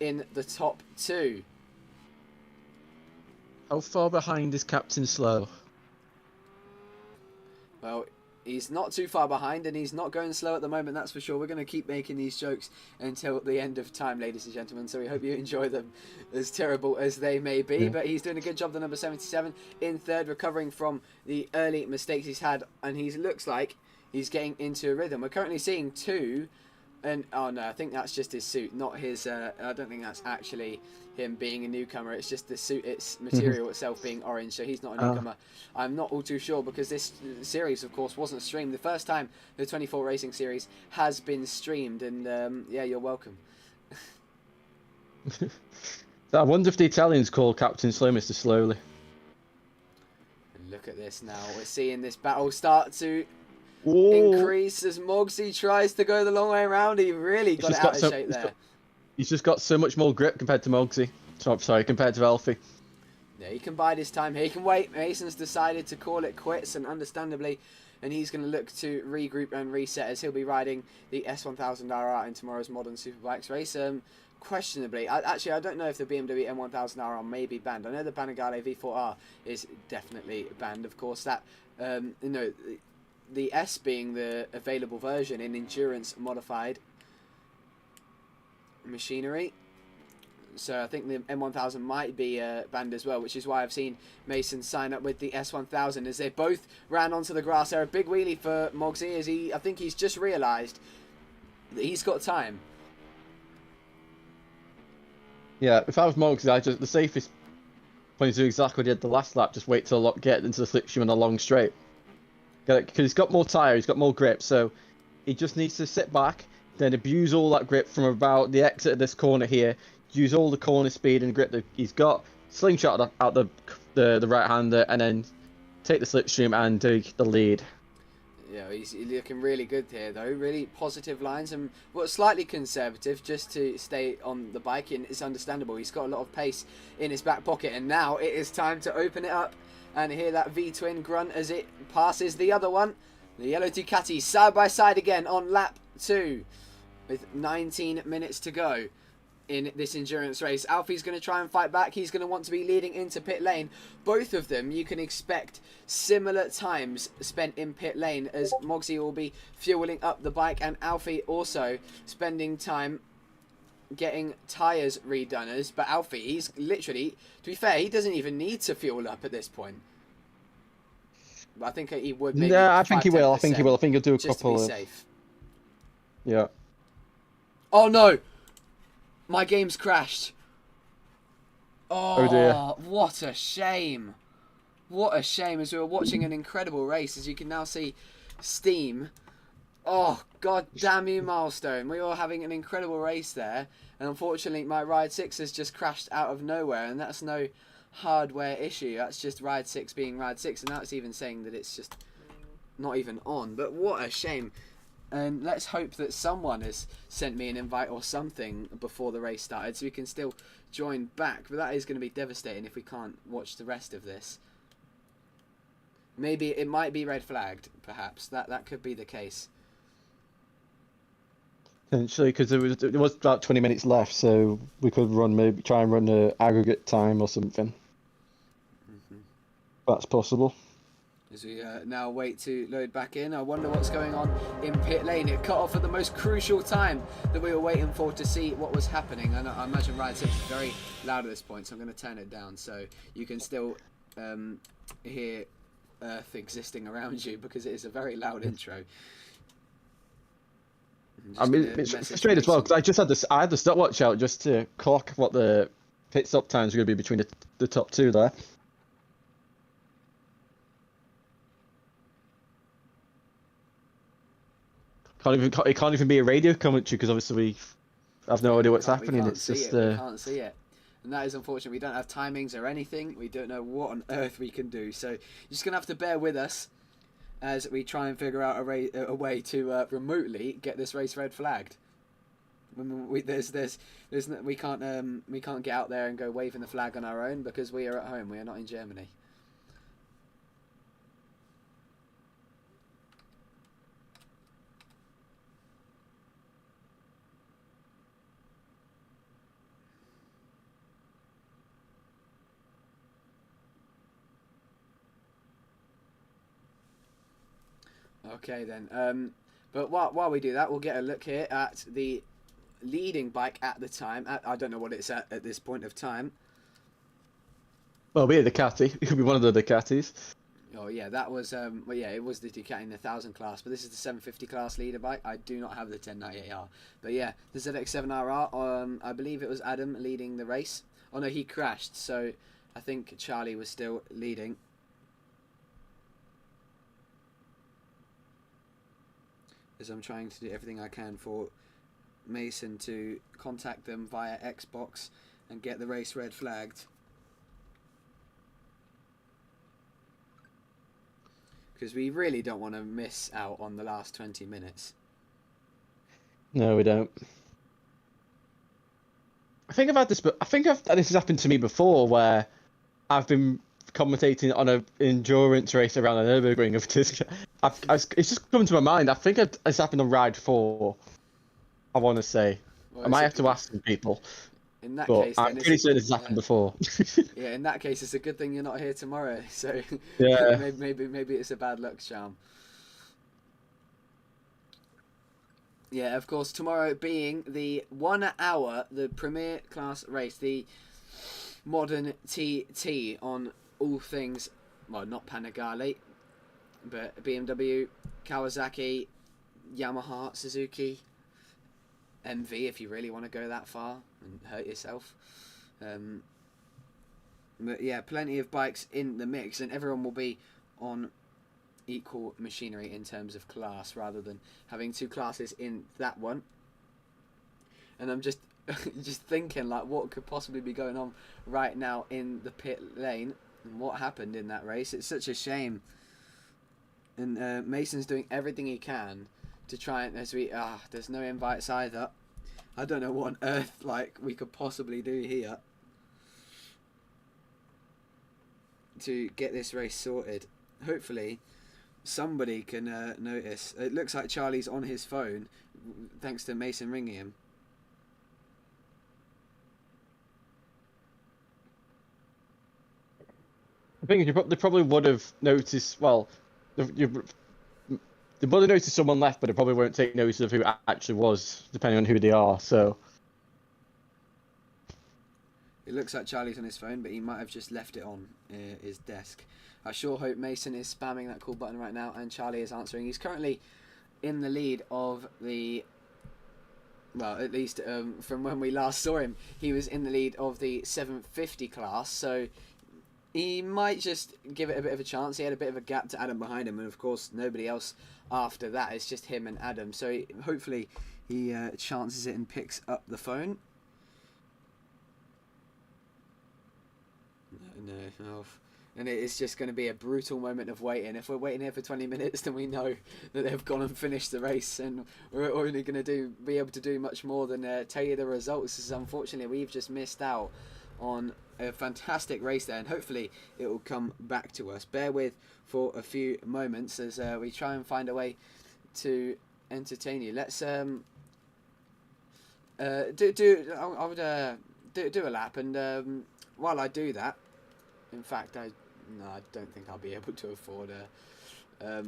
in the top 2. How far behind is Captain Slow? Well, he's not too far behind, and he's not going slow at the moment, that's for sure. We're going to keep making these jokes until the end of time, ladies and gentlemen, so we hope you enjoy them, as terrible as they may be. Yeah. But he's doing a good job, the number 77, in 3rd, recovering from the early mistakes he's had, and he looks like he's getting into a rhythm. We're currently seeing 2, and oh no, I think that's just his suit, not his, I don't think that's actually him being a newcomer, it's just the suit, its material itself being orange, so he's not a newcomer. I'm not all too sure, because this series, of course, wasn't streamed. The first time the 24 Racing Series has been streamed, and yeah, you're welcome. I wonder if the Italians call Captain Slow Mr. Slowly. Look at this now, we're seeing this battle start to Oh, increase as Mogsy tries to go the long way around. He really got it out of shape there. He's just got so much more grip compared to Mogsy. Sorry, compared to Alfie. Yeah, he can bide his time here. He can wait. Mason's decided to call it quits, and understandably, and he's going to look to regroup and reset as he'll be riding the S1000RR in tomorrow's Modern Superbikes race. Questionably, actually, I don't know if the BMW M1000RR may be banned. I know the Panigale V4R is definitely banned. Of course, that the S being the available version in endurance modified machinery. So I think the M1000 might be banned as well, which is why I've seen Mason sign up with the S1000 as they both ran onto the grass there. A big wheelie for Mogsy as I think he's just realised that he's got time. Yeah, if I was Mogsy, the safest point to do exactly what he did the last lap, just wait till get into the slipstream on a long straight. Because he's got more tyre, he's got more grip, so he just needs to sit back, then abuse all that grip from about the exit of this corner here, use all the corner speed and grip that he's got, slingshot out the right-hander, and then take the slipstream and take the lead. Yeah, he's looking really good here, though. Really positive lines and slightly conservative just to stay on the bike, and it's understandable. He's got a lot of pace in his back pocket, and now it is time to open it up and hear that V-twin grunt as it passes the other one. The yellow Ducati side by side again on lap 2 with 19 minutes to go in this endurance race. Alfie's going to try and fight back. He's going to want to be leading into pit lane. Both of them, you can expect similar times spent in pit lane as Mogsy will be fueling up the bike and Alfie also spending time getting tyres redone. But Alfie, he's literally, to be fair, he doesn't even need to fuel up at this point. But I think he would. Maybe yeah, I think he will. I think he'll do a just couple to be of... safe. Yeah. Oh no! My game's crashed. Oh dear. What a shame. What a shame, as we were watching an incredible race, as you can now see Steam. Oh, god damn you, Milestone. We were having an incredible race there, and unfortunately my Ride 6 has just crashed out of nowhere, and that's no hardware issue. That's just Ride 6 being Ride 6, and now it's even saying that it's just not even on. But what a shame. And let's hope that someone has sent me an invite or something before the race started so we can still join back. But that is going to be devastating if we can't watch the rest of this. Maybe it might be red flagged, perhaps. That could be the case. Potentially, because there was about 20 minutes left, so we could try and run an aggregate time or something. That's possible. As we now wait to load back in, I wonder what's going on in pit lane. It cut off at the most crucial time that we were waiting for to see what was happening. And I imagine Ride 6 is very loud at this point, so I'm going to turn it down so you can still hear Earth existing around you, because it is a very loud intro. I mean, it's frustrating as well, because I had the stopwatch out just to clock what the pit stop times are going to be between the top two there. It can't even be a radio commentary, because obviously I've no idea what's happening. It's just we can't see it, and that is unfortunate. We don't have timings or anything. We don't know what on earth we can do. So you're just gonna have to bear with us as we try and figure out a way to remotely get this race red flagged. We can't get out there and go waving the flag on our own, because we are at home. We are not in Germany. Okay then, but while we do that, we'll get a look here at the leading bike at the time. I don't know what it's at this point of time. Well, it'll be a Ducati. It could be one of the Ducatis. Oh yeah, that was well, yeah, it was the Ducati in the 1000 class, but this is the 750 class leader bike. I do not have the 1098R, but yeah, the ZX7RR. I believe it was Adam leading the race. Oh no, he crashed, so I think Charlie was still leading. As I'm trying to do everything I can for Mason to contact them via Xbox and get the race red flagged. because we really don't want to miss out on the last 20 minutes. No, we don't. I think I've had this, but I think this has happened to me before, where I've been commentating on an endurance race around the NURBURGRING. It's just come to my mind. I think it's happened on Ride 4. I want to say. Well, I might have to ask some people. In that But case, I'm pretty certain this has happened before. Yeah, in that case, it's a good thing you're not here tomorrow. So Yeah. maybe it's a bad luck charm. Yeah, of course, tomorrow being the 1 hour, the premier class race, the modern TT on all things, well, not Panigale, but BMW, Kawasaki, Yamaha, Suzuki, MV if you really want to go that far and hurt yourself. But yeah, plenty of bikes in the mix, and everyone will be on equal machinery in terms of class rather than having two classes in that one. And I'm just thinking, like, what could possibly be going on right now in the pit lane and what happened in that race. It's such a shame. And Mason's doing everything he can to try and, there's no invites either. I don't know what on earth we could possibly do here to get this race sorted. Hopefully somebody can notice. It looks like Charlie's on his phone thanks to Mason ringing him. I think they probably would have noticed. Well, they would have noticed someone left, but they probably won't take notice of who it actually was, depending on who they are. So it looks like Charlie's on his phone, but he might have just left it on his desk. I sure hope Mason is spamming that call button right now, and Charlie is answering. He's currently in the lead of the. Well, at least from when we last saw him, he was in the lead of the 750 class. So he might just give it a bit of a chance. He had a bit of a gap to Adam behind him, and of course nobody else after that. It's just him and Adam. So hopefully he chances it and picks up the phone. No. And it's just going to be a brutal moment of waiting. If we're waiting here for 20 minutes, then we know that they've gone and finished the race, and we're only going to be able to do much more than tell you the results. Because unfortunately, we've just missed out on a fantastic race there, and hopefully it will come back to us. Bear with for a few moments as we try and find a way to entertain you. Let's do a lap, and while I do that, in fact, I don't think I'll be able to afford a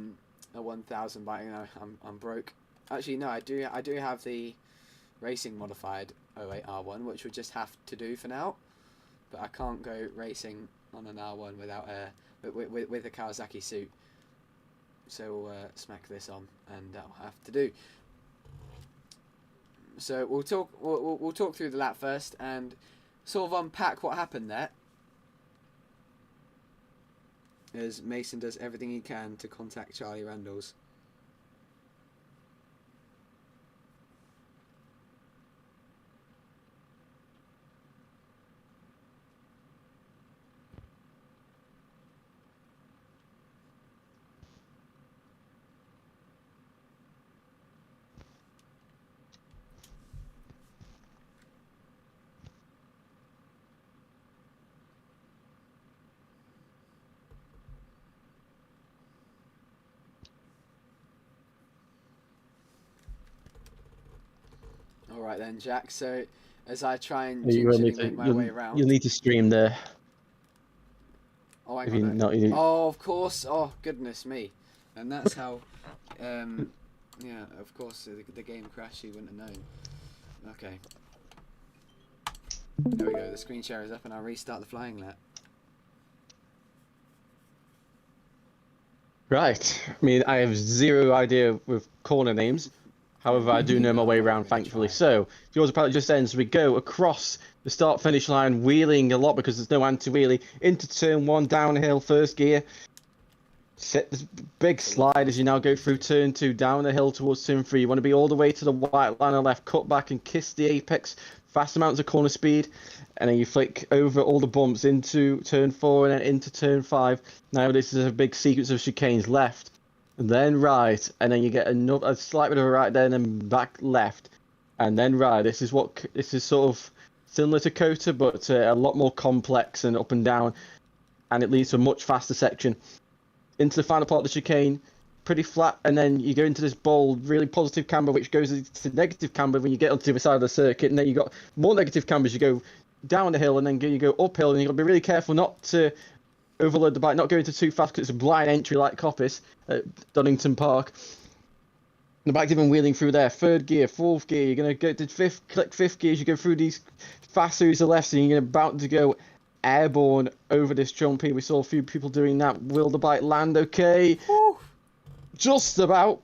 1,000 bike. No, I'm broke. Actually, no, I do have the racing modified 08R1, which we'll just have to do for now. But I can't go racing on an R1 without with a Kawasaki suit. So we'll smack this on, and that'll have to do. So we'll talk through the lap first and sort of unpack what happened there, as Mason does everything he can to contact Charlie Randalls. Alright then, Jack, so as I try and gingerly make my way around... You'll need to stream there. Oh, hang on. Oh, of course. Oh, goodness me. And that's how... yeah, of course, the game crashed, you wouldn't have known. Okay. There we go, the screen share is up and I'll restart the flying lap. Right. I mean, I have zero idea with corner names. However, I do know my way around, thankfully. So, yours apparently just ends. We go across the start-finish line, wheeling a lot because there's no anti-wheelie, into turn 1, downhill, first gear. Set this big slide as you now go through turn 2, down the hill towards turn 3. You want to be all the way to the white line on the left, cut back and kiss the apex fast amounts of corner speed, and then you flick over all the bumps into turn 4 and then into turn 5. Now this is a big sequence of chicanes, left, and then right, and then you get a slight bit of a right there, and then back left, and then right. This is sort of similar to Kota, but a lot more complex and up and down, and it leads to a much faster section. Into the final part of the chicane, pretty flat, and then you go into this bold, really positive camber, which goes into negative camber when you get onto the other side of the circuit, and then you got more negative cambers. You go down the hill, and then you go uphill, and you got to be really careful not to overload the bike, not go into too fast, because it's a blind entry like Coppice at Donington Park. The bike's even wheeling through there. 3rd gear, 4th gear, you're going to go to 5th gear as you go through these fast series of lefts, and you're about to go airborne over this jump here. We saw a few people doing that. Will the bike land okay? Woo. Just about.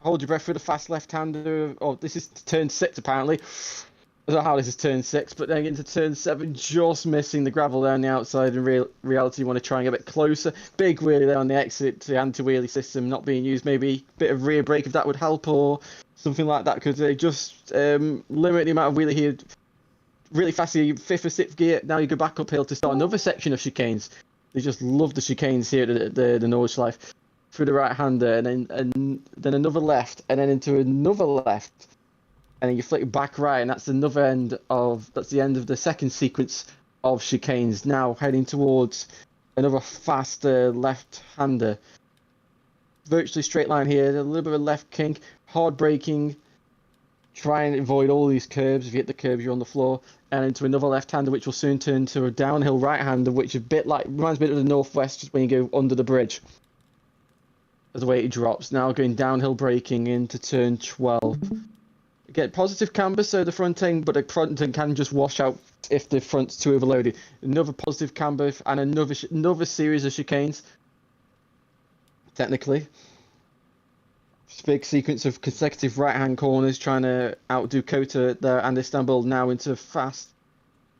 Hold your breath for the fast left-hander. Oh, this is turn 6 apparently. I don't know how this is turn 6, but then into turn 7, just missing the gravel there on the outside. In reality, you want to try and get a bit closer. Big wheelie there on the exit. The anti-wheelie system not being used. Maybe a bit of rear brake if that would help, or something like that, because they just limit the amount of wheelie here. Really fast, 5th or 6th gear. Now you go back uphill to start another section of chicanes. They just love the chicanes here at the Nordschleife. Through the right-hander, and then another left, and then into another left, and then you flick back right, and that's the end of the second sequence of chicanes. Now heading towards another faster left-hander. Virtually straight line here, a little bit of a left kink, hard braking, try and avoid all these curbs. If you hit the curbs, you're on the floor, and into another left-hander, which will soon turn to a downhill right-hander, which is a bit like, reminds me of the Northwest, just when you go under the bridge. The way it drops. Now going downhill braking into turn 12. Get positive camber, so the front end, but the front end can just wash out if the front's too overloaded. Another positive camber and another series of chicanes. Technically. Just a big sequence of consecutive right-hand corners trying to outdo Kota there and Istanbul. Now into fast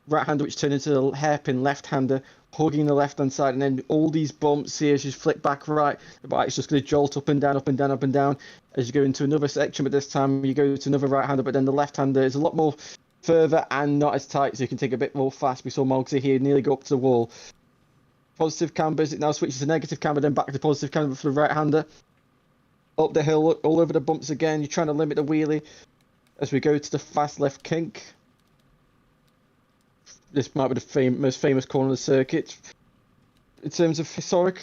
right-hander, which turned into a hairpin left-hander, hugging the left-hand side, and then all these bumps here as you flick back right. The bike's just going to jolt up and down, up and down, up and down as you go into another section, but this time you go to another right-hander, but then the left-hander is a lot more further and not as tight, so you can take a bit more fast. We saw Mogsy here nearly go up to the wall. Positive cambers, it now switches to negative camber, then back to positive camber for the right-hander. Up the hill, all over the bumps again. You're trying to limit the wheelie as we go to the fast left kink. This might be the most famous corner of the circuit in terms of historic.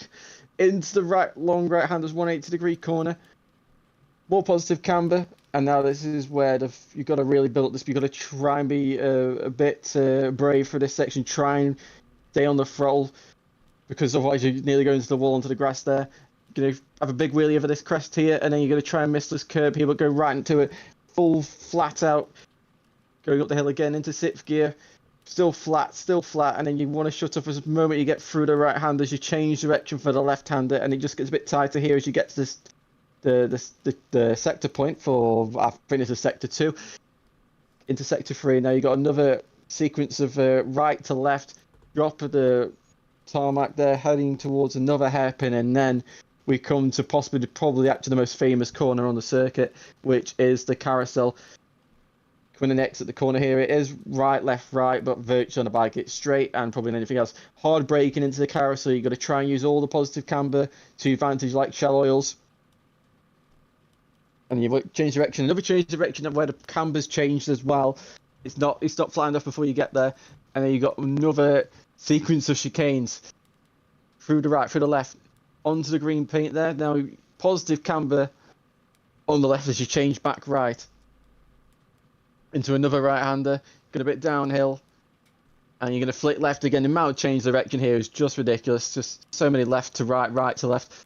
Into the right, long right-hander's 180-degree corner. More positive camber, and now this is where you've got to really build this. You've got to try and be a bit brave for this section. Try and stay on the throttle, because otherwise you're nearly going to the wall, onto the grass there. You're going to have a big wheelie over this crest here, and then you're going to try and miss this curb here, but go right into it. Full flat out. Going up the hill again into 6th gear. Still flat, and then you want to shut off as the moment you get through the right hand, as you change direction for the left hander, and it just gets a bit tighter here as you get to this the sector point for, I think it's a sector 2 into sector 3. Now you got another sequence of right to left, drop of the tarmac there, heading towards another hairpin, and then we come to probably actually the most famous corner on the circuit, which is the carousel. Coming in next at the corner here, it is right, left, right, but virtually on the bike it's straight and probably anything else. Hard braking into the carousel, you've got to try and use all the positive camber to advantage, like shell oils. And you've change direction, another change direction where the camber's changed as well. It's not flat enough before you get there. And then you've got another sequence of chicanes. Through the right, through the left, onto the green paint there. Now positive camber on the left as you change back right. Into another right-hander, get a bit downhill, and you're going to flick left again. The amount of change direction here is just ridiculous. Just so many left to right, right to left.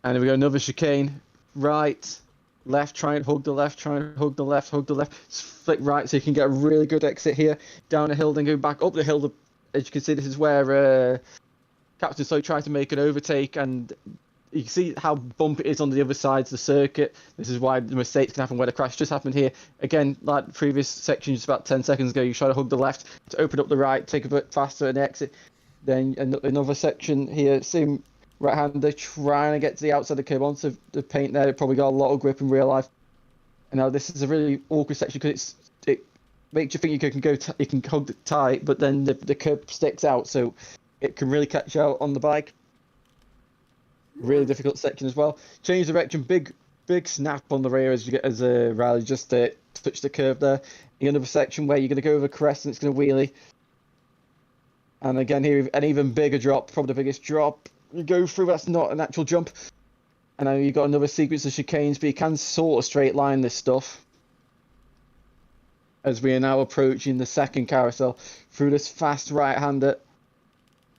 And then we go another chicane, right, left, try and hug the left, try and hug the left, hug the left. Just flick right so you can get a really good exit here. Down the hill, then go back up the hill. As you can see, this is where Captain Slow tried to make an overtake, and you can see how bumpy it is on the other sides of the circuit. This is why the mistakes can happen, where the crash just happened here. Again, like the previous section just about 10 seconds ago, you try to hug the left to open up the right, take a bit faster and exit. Then another section here, same right-hander trying to get to the outside of the curb onto the paint there. It probably got a lot of grip in real life. And now this is a really awkward section because it makes you think you can you can hold it tight, but then the curb sticks out, so it can really catch you out on the bike. Really difficult section as well. Change direction, big snap on the rear as you get as a Riley just touch the curve there. Another section where you're going to go over crest and it's going to wheelie. And again here, an even bigger drop, probably the biggest drop. You go through, that's not an actual jump. And now you've got another sequence of chicanes, but you can sort of straight line this stuff. As we are now approaching the second carousel through this fast right-hander.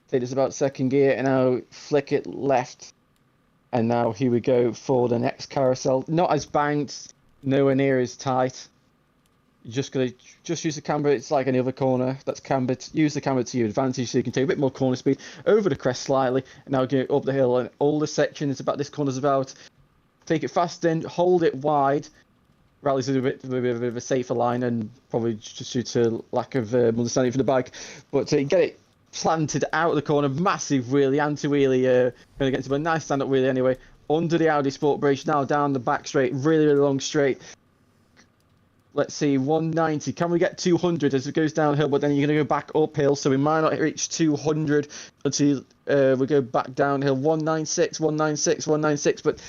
Take this about second gear and now flick it left. And now here we go for the next carousel. Not as banked, nowhere near as tight. You're just gonna use the camber. It's like any other corner that's cambered. Use the camber to your advantage so you can take a bit more corner speed over the crest slightly. And now go up the hill, and all the section is about this corner's about. Take it fast in, hold it wide. Rally's a bit of a safer line, and probably just due to lack of understanding for the bike. But get it planted out of the corner, massive wheelie, anti-wheelie, going to get to a nice stand-up wheelie anyway. Under the Audi Sport Bridge, now down the back straight, really long straight. Let's see, 190. Can we get 200 as it goes downhill? But then you're going to go back uphill, so we might not reach 200 until we go back downhill. 196, 196, 196. But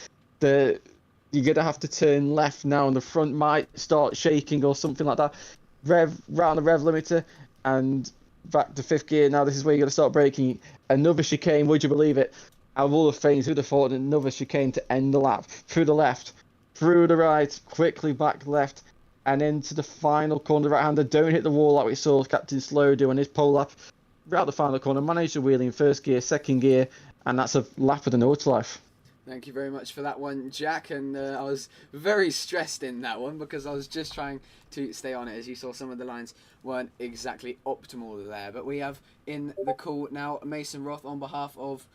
you're going to have to turn left now, and the front might start shaking or something like that. Rev round the rev limiter, and back to fifth gear. Now this is where you're going to start braking. Another chicane, would you believe it? Out of all the things, who'd have thought another chicane to end the lap? Through the left, through the right, quickly back left. And into the final corner, the right-hander. Don't hit the wall like we saw Captain Slow do on his pole lap. Right the final corner, managed the wheelie in first gear, second gear, and that's a lap of the Nordlife. Thank you very much for that one, Jack. And I was very stressed in that one because I was just trying to stay on it. As you saw, some of the lines weren't exactly optimal there. But we have in the call now Mason Roth on behalf of,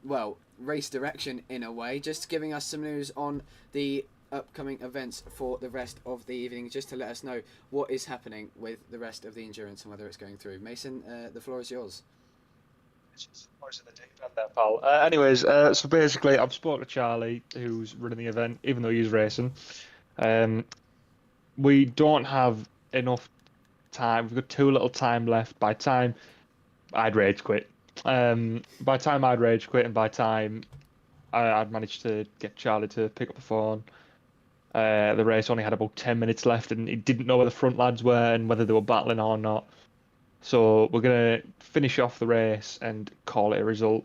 well, Race Direction in a way, just giving us some news on the upcoming events for the rest of the evening, just to let us know what is happening with the rest of the endurance and whether it's going through. Mason, the floor is yours. Anyways, so basically I've spoken to Charlie, who's running the event, even though he's racing. We don't have enough time. We've got too little time left. By time I'd rage quit. By time I'd rage quit, and by time I'd managed to get Charlie to pick up the phone. The race only had about 10 minutes left, and he didn't know where the front lads were and whether they were battling or not. So we're going to finish off the race and call it a result.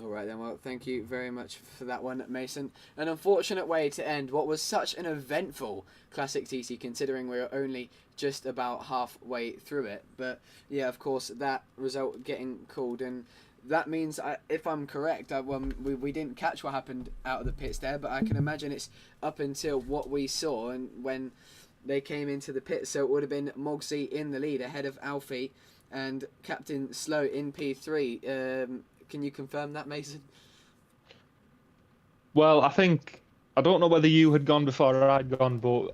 All right then, well, thank you very much for that one, Mason. An unfortunate way to end what was such an eventful Classic TC, considering we were only just about halfway through it. But yeah, of course, that result getting called, and that means, if I'm correct, we didn't catch what happened out of the pits there, but I can imagine it's up until what we saw and when they came into the pit. So it would have been Mogsy in the lead ahead of Alfie and Captain Slow in P3. Can you confirm that, Mason? Well, I don't know whether you had gone before or I'd gone, but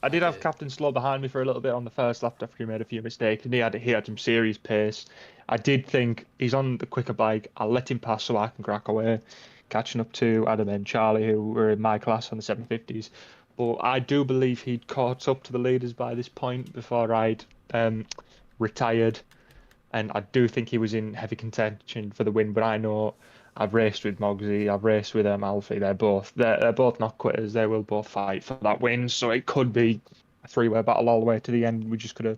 I did have Captain Slow behind me for a little bit on the first lap after he made a few mistakes, and he had some serious pace. I did think he's on the quicker bike. I'll let him pass so I can crack away, catching up to Adam and Charlie, who were in my class on the 750s. But I do believe he'd caught up to the leaders by this point before I'd retired. And I do think he was in heavy contention for the win. But I know I've raced with Mogsy, I've raced with Alfie. They're both not quitters. They will both fight for that win. So it could be a three-way battle all the way to the end. We just gotta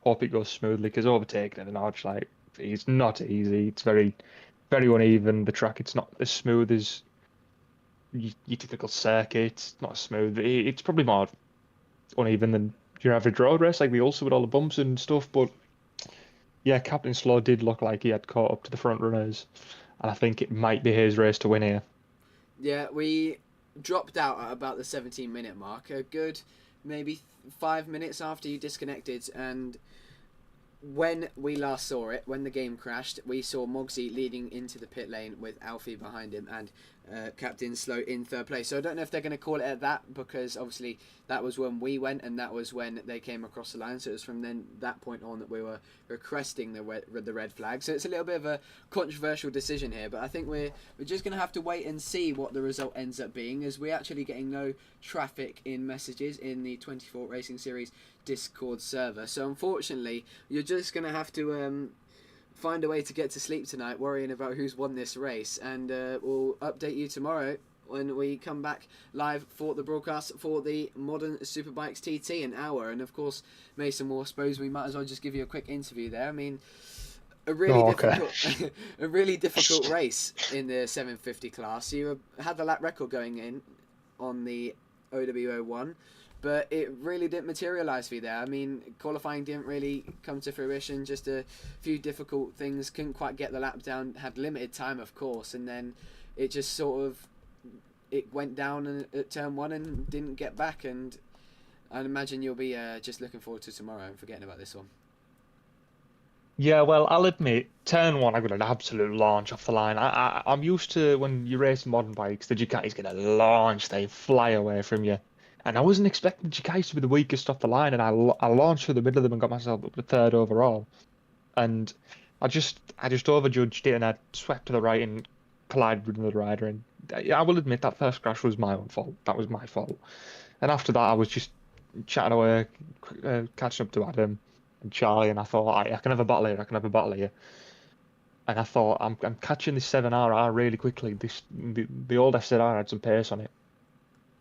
hope it goes smoothly, because overtaking at an arch like it's not easy. It's very, very uneven. The track, it's not as smooth as your typical circuit. It's not smooth. It's probably more uneven than your average road race, like the Ulster with all the bumps and stuff. But yeah, Captain Slow did look like he had caught up to the front runners, and I think it might be his race to win here. Yeah, we dropped out at about the 17-minute mark, a good maybe 5 minutes after you disconnected, and when we last saw it, when the game crashed, we saw Mogsy leading into the pit lane with Alfie behind him, and Captain Slow in third place. So I don't know if they're going to call it at that, because obviously that was when we went and that was when they came across the line. So it was from then that point on that we were requesting the red flag. So it's a little bit of a controversial decision here, but I think we're just going to have to wait and see what the result ends up being, as we're actually getting no traffic in messages in the 24 Racing Series Discord server. So unfortunately, you're just going to have to find a way to get to sleep tonight, worrying about who's won this race, and we'll update you tomorrow when we come back live for the broadcast for the Modern Superbikes TT, an hour. And of course, Mason, I suppose we might as well just give you a quick interview there. I mean, a really difficult a really difficult race in the 750 class. You had the lap record going in on the OWO1, but it really didn't materialise for you there. I mean, qualifying didn't really come to fruition, just a few difficult things, couldn't quite get the lap down, had limited time of course, and then it just sort of, it went down at turn 1 and didn't get back, and I'd imagine you'll be just looking forward to tomorrow and forgetting about this one. Yeah, well, I'll admit, turn 1, I got an absolute launch off the line. I'm used to when you race modern bikes, the Ducatis get a launch, they fly away from you. And I wasn't expecting Ducatis to be the weakest off the line, and I launched through the middle of them and got myself up to 3rd overall. And I just overjudged it, and I swept to the right and collided with another rider. And I will admit that first crash was my own fault. That was my fault. And after that, I was just chatting away, catching up to Adam and Charlie, and I thought, I can have a battle here. I can have a battle here. And I thought, I'm catching this 7RR really quickly. The old SZR had some pace on it.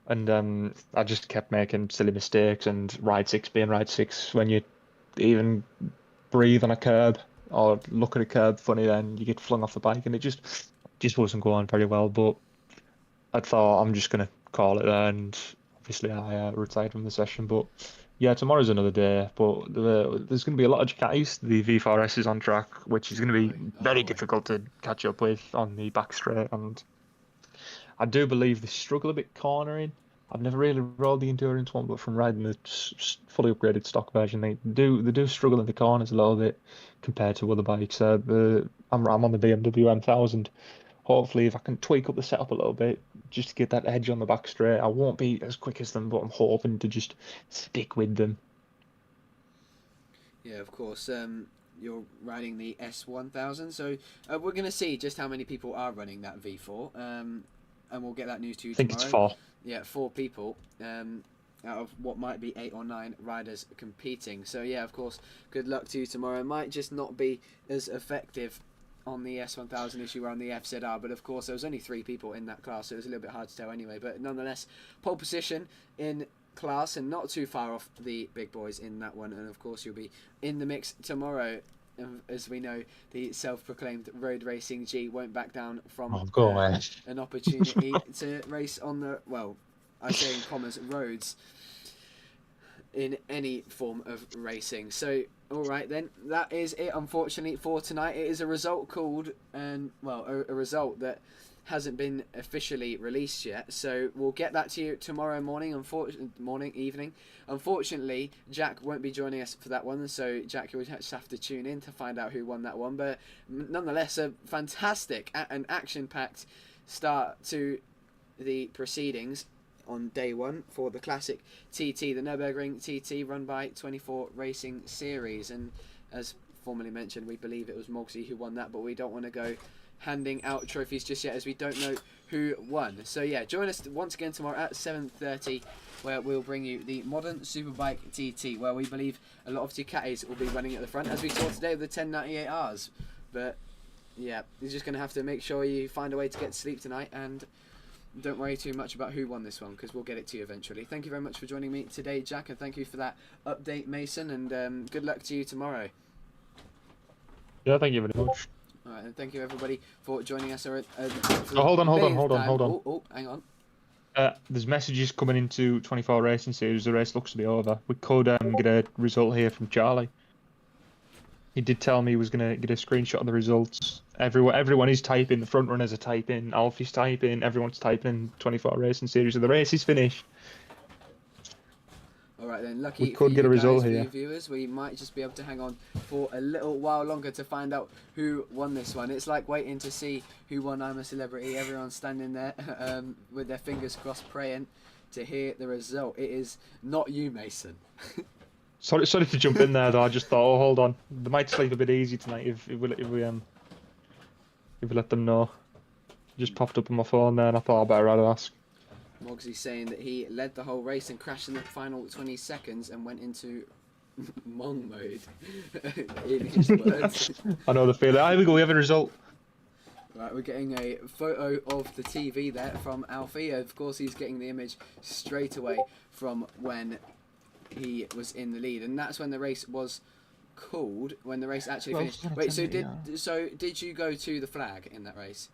And I just kept making silly mistakes, and ride 6 being ride 6, when you even breathe on a curb or look at a curb funny, then you get flung off the bike, and it just wasn't going very well. But I thought, I'm just going to call it there, and obviously I retired from the session. But yeah, tomorrow's another day, but there's going to be a lot of Ducatis. The V4S is on track, which is going to be very difficult to catch up with on the back straight, and I do believe they struggle a bit cornering. I've never really rolled the endurance one, but from riding the fully upgraded stock version, they do struggle in the corners a little bit compared to other bikes. I'm on the BMW M1000. Hopefully, if I can tweak up the setup a little bit, just to get that edge on the back straight, I won't be as quick as them, but I'm hoping to just stick with them. Yeah, of course. You're riding the S1000, so we're going to see just how many people are running that V4. And we'll get that news to you tomorrow. I think it's 4. Yeah, 4 people out of what might be 8 or 9 riders competing. So yeah, of course, good luck to you tomorrow. It might just not be as effective on the S1000 as you were on the FZR, but of course there was only 3 people in that class, so it was a little bit hard to tell anyway. But nonetheless, pole position in class and not too far off the big boys in that one. And of course you'll be in the mix tomorrow. As we know, the self-proclaimed Road Racing G won't back down from an opportunity to race on the, well, I say in commas, roads in any form of racing. So, all right then, that is it, unfortunately, for tonight. It is a result called, and well, a result that hasn't been officially released yet, so we'll get that to you tomorrow morning, evening. Unfortunately, Jack won't be joining us for that one, so Jack, you'll just have to tune in to find out who won that one. But nonetheless, a fantastic and action-packed start to the proceedings on day 1 for the classic TT, the Nürburgring TT, run by 24 Racing Series. And as formerly mentioned, we believe it was Mogsy who won that, but we don't want to go handing out trophies just yet, as we don't know who won. So yeah, join us once again tomorrow at 7:30, where we'll bring you the Modern Superbike TT, where we believe a lot of Ducatis will be running at the front, as we saw today with the 1098Rs. But yeah, you're just going to have to make sure you find a way to get to sleep tonight, and don't worry too much about who won this one, because we'll get it to you eventually. Thank you very much for joining me today, Jack, and thank you for that update, Mason, and good luck to you tomorrow. Yeah, thank you very much. Alright, and thank you everybody for joining us. Hold on. Oh, hang on. There's messages coming into 24 Racing Series. The race looks to be over. We could get a result here from Charlie. He did tell me he was going to get a screenshot of the results. Everyone is typing. The front runners are typing. Alfie's typing. Everyone's typing in 24 Racing Series. So the race is finished. All right then, lucky We for could you get a result guys, for here. you viewers, we might just be able to hang on for a little while longer to find out who won this one. It's like waiting to see who won I'm a Celebrity. Everyone's standing there with their fingers crossed, praying to hear the result. It is not you, Mason. Sorry to jump in there though. I just thought, oh, hold on, they might sleep a bit easy tonight if we let them know. It just popped up on my phone there, and I thought I better rather ask. Mogsy saying that he led the whole race and crashed in the final 20 seconds and went into Mong mode. In his words. I know the feeling. Here we go. We have a result. Right, we're getting a photo of the TV there from Alfie. Of course, he's getting the image straight away from when he was in the lead, and that's when the race was called. When the race actually finished. Wait, so did you go to the flag in that race?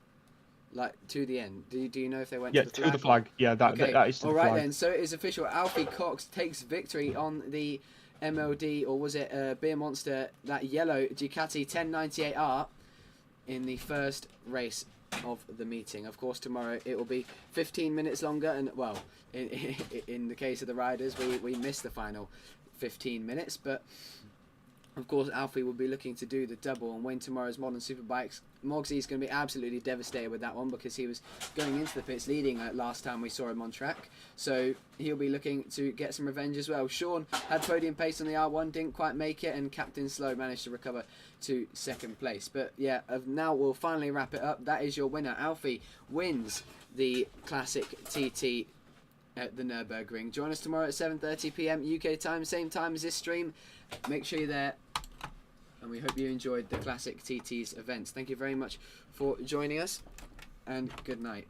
Like to the end? Do you know if they went Yeah, to the flag? to the flag. Yeah, that is to the flag. All right then. So it is official. Alfie Cox takes victory on the MLD, or was it Beer Monster? That yellow Ducati 1098R in the first race of the meeting. Of course, tomorrow it will be 15 minutes longer, and well, in the case of the riders, we missed the final 15 minutes, but. Of course, Alfie will be looking to do the double and win tomorrow's Modern Superbikes. Mogsy is going to be absolutely devastated with that one because he was going into the pits leading last time we saw him on track. So he'll be looking to get some revenge as well. Sean had podium pace on the R1, didn't quite make it, and Captain Slow managed to recover to second place. But yeah, now we'll finally wrap it up. That is your winner. Alfie wins the Classic TT at the Nürburgring. Join us tomorrow at 7:30 PM UK time, same time as this stream. Make sure you're there, and we hope you enjoyed the Classic TT's events. Thank you very much for joining us, and good night.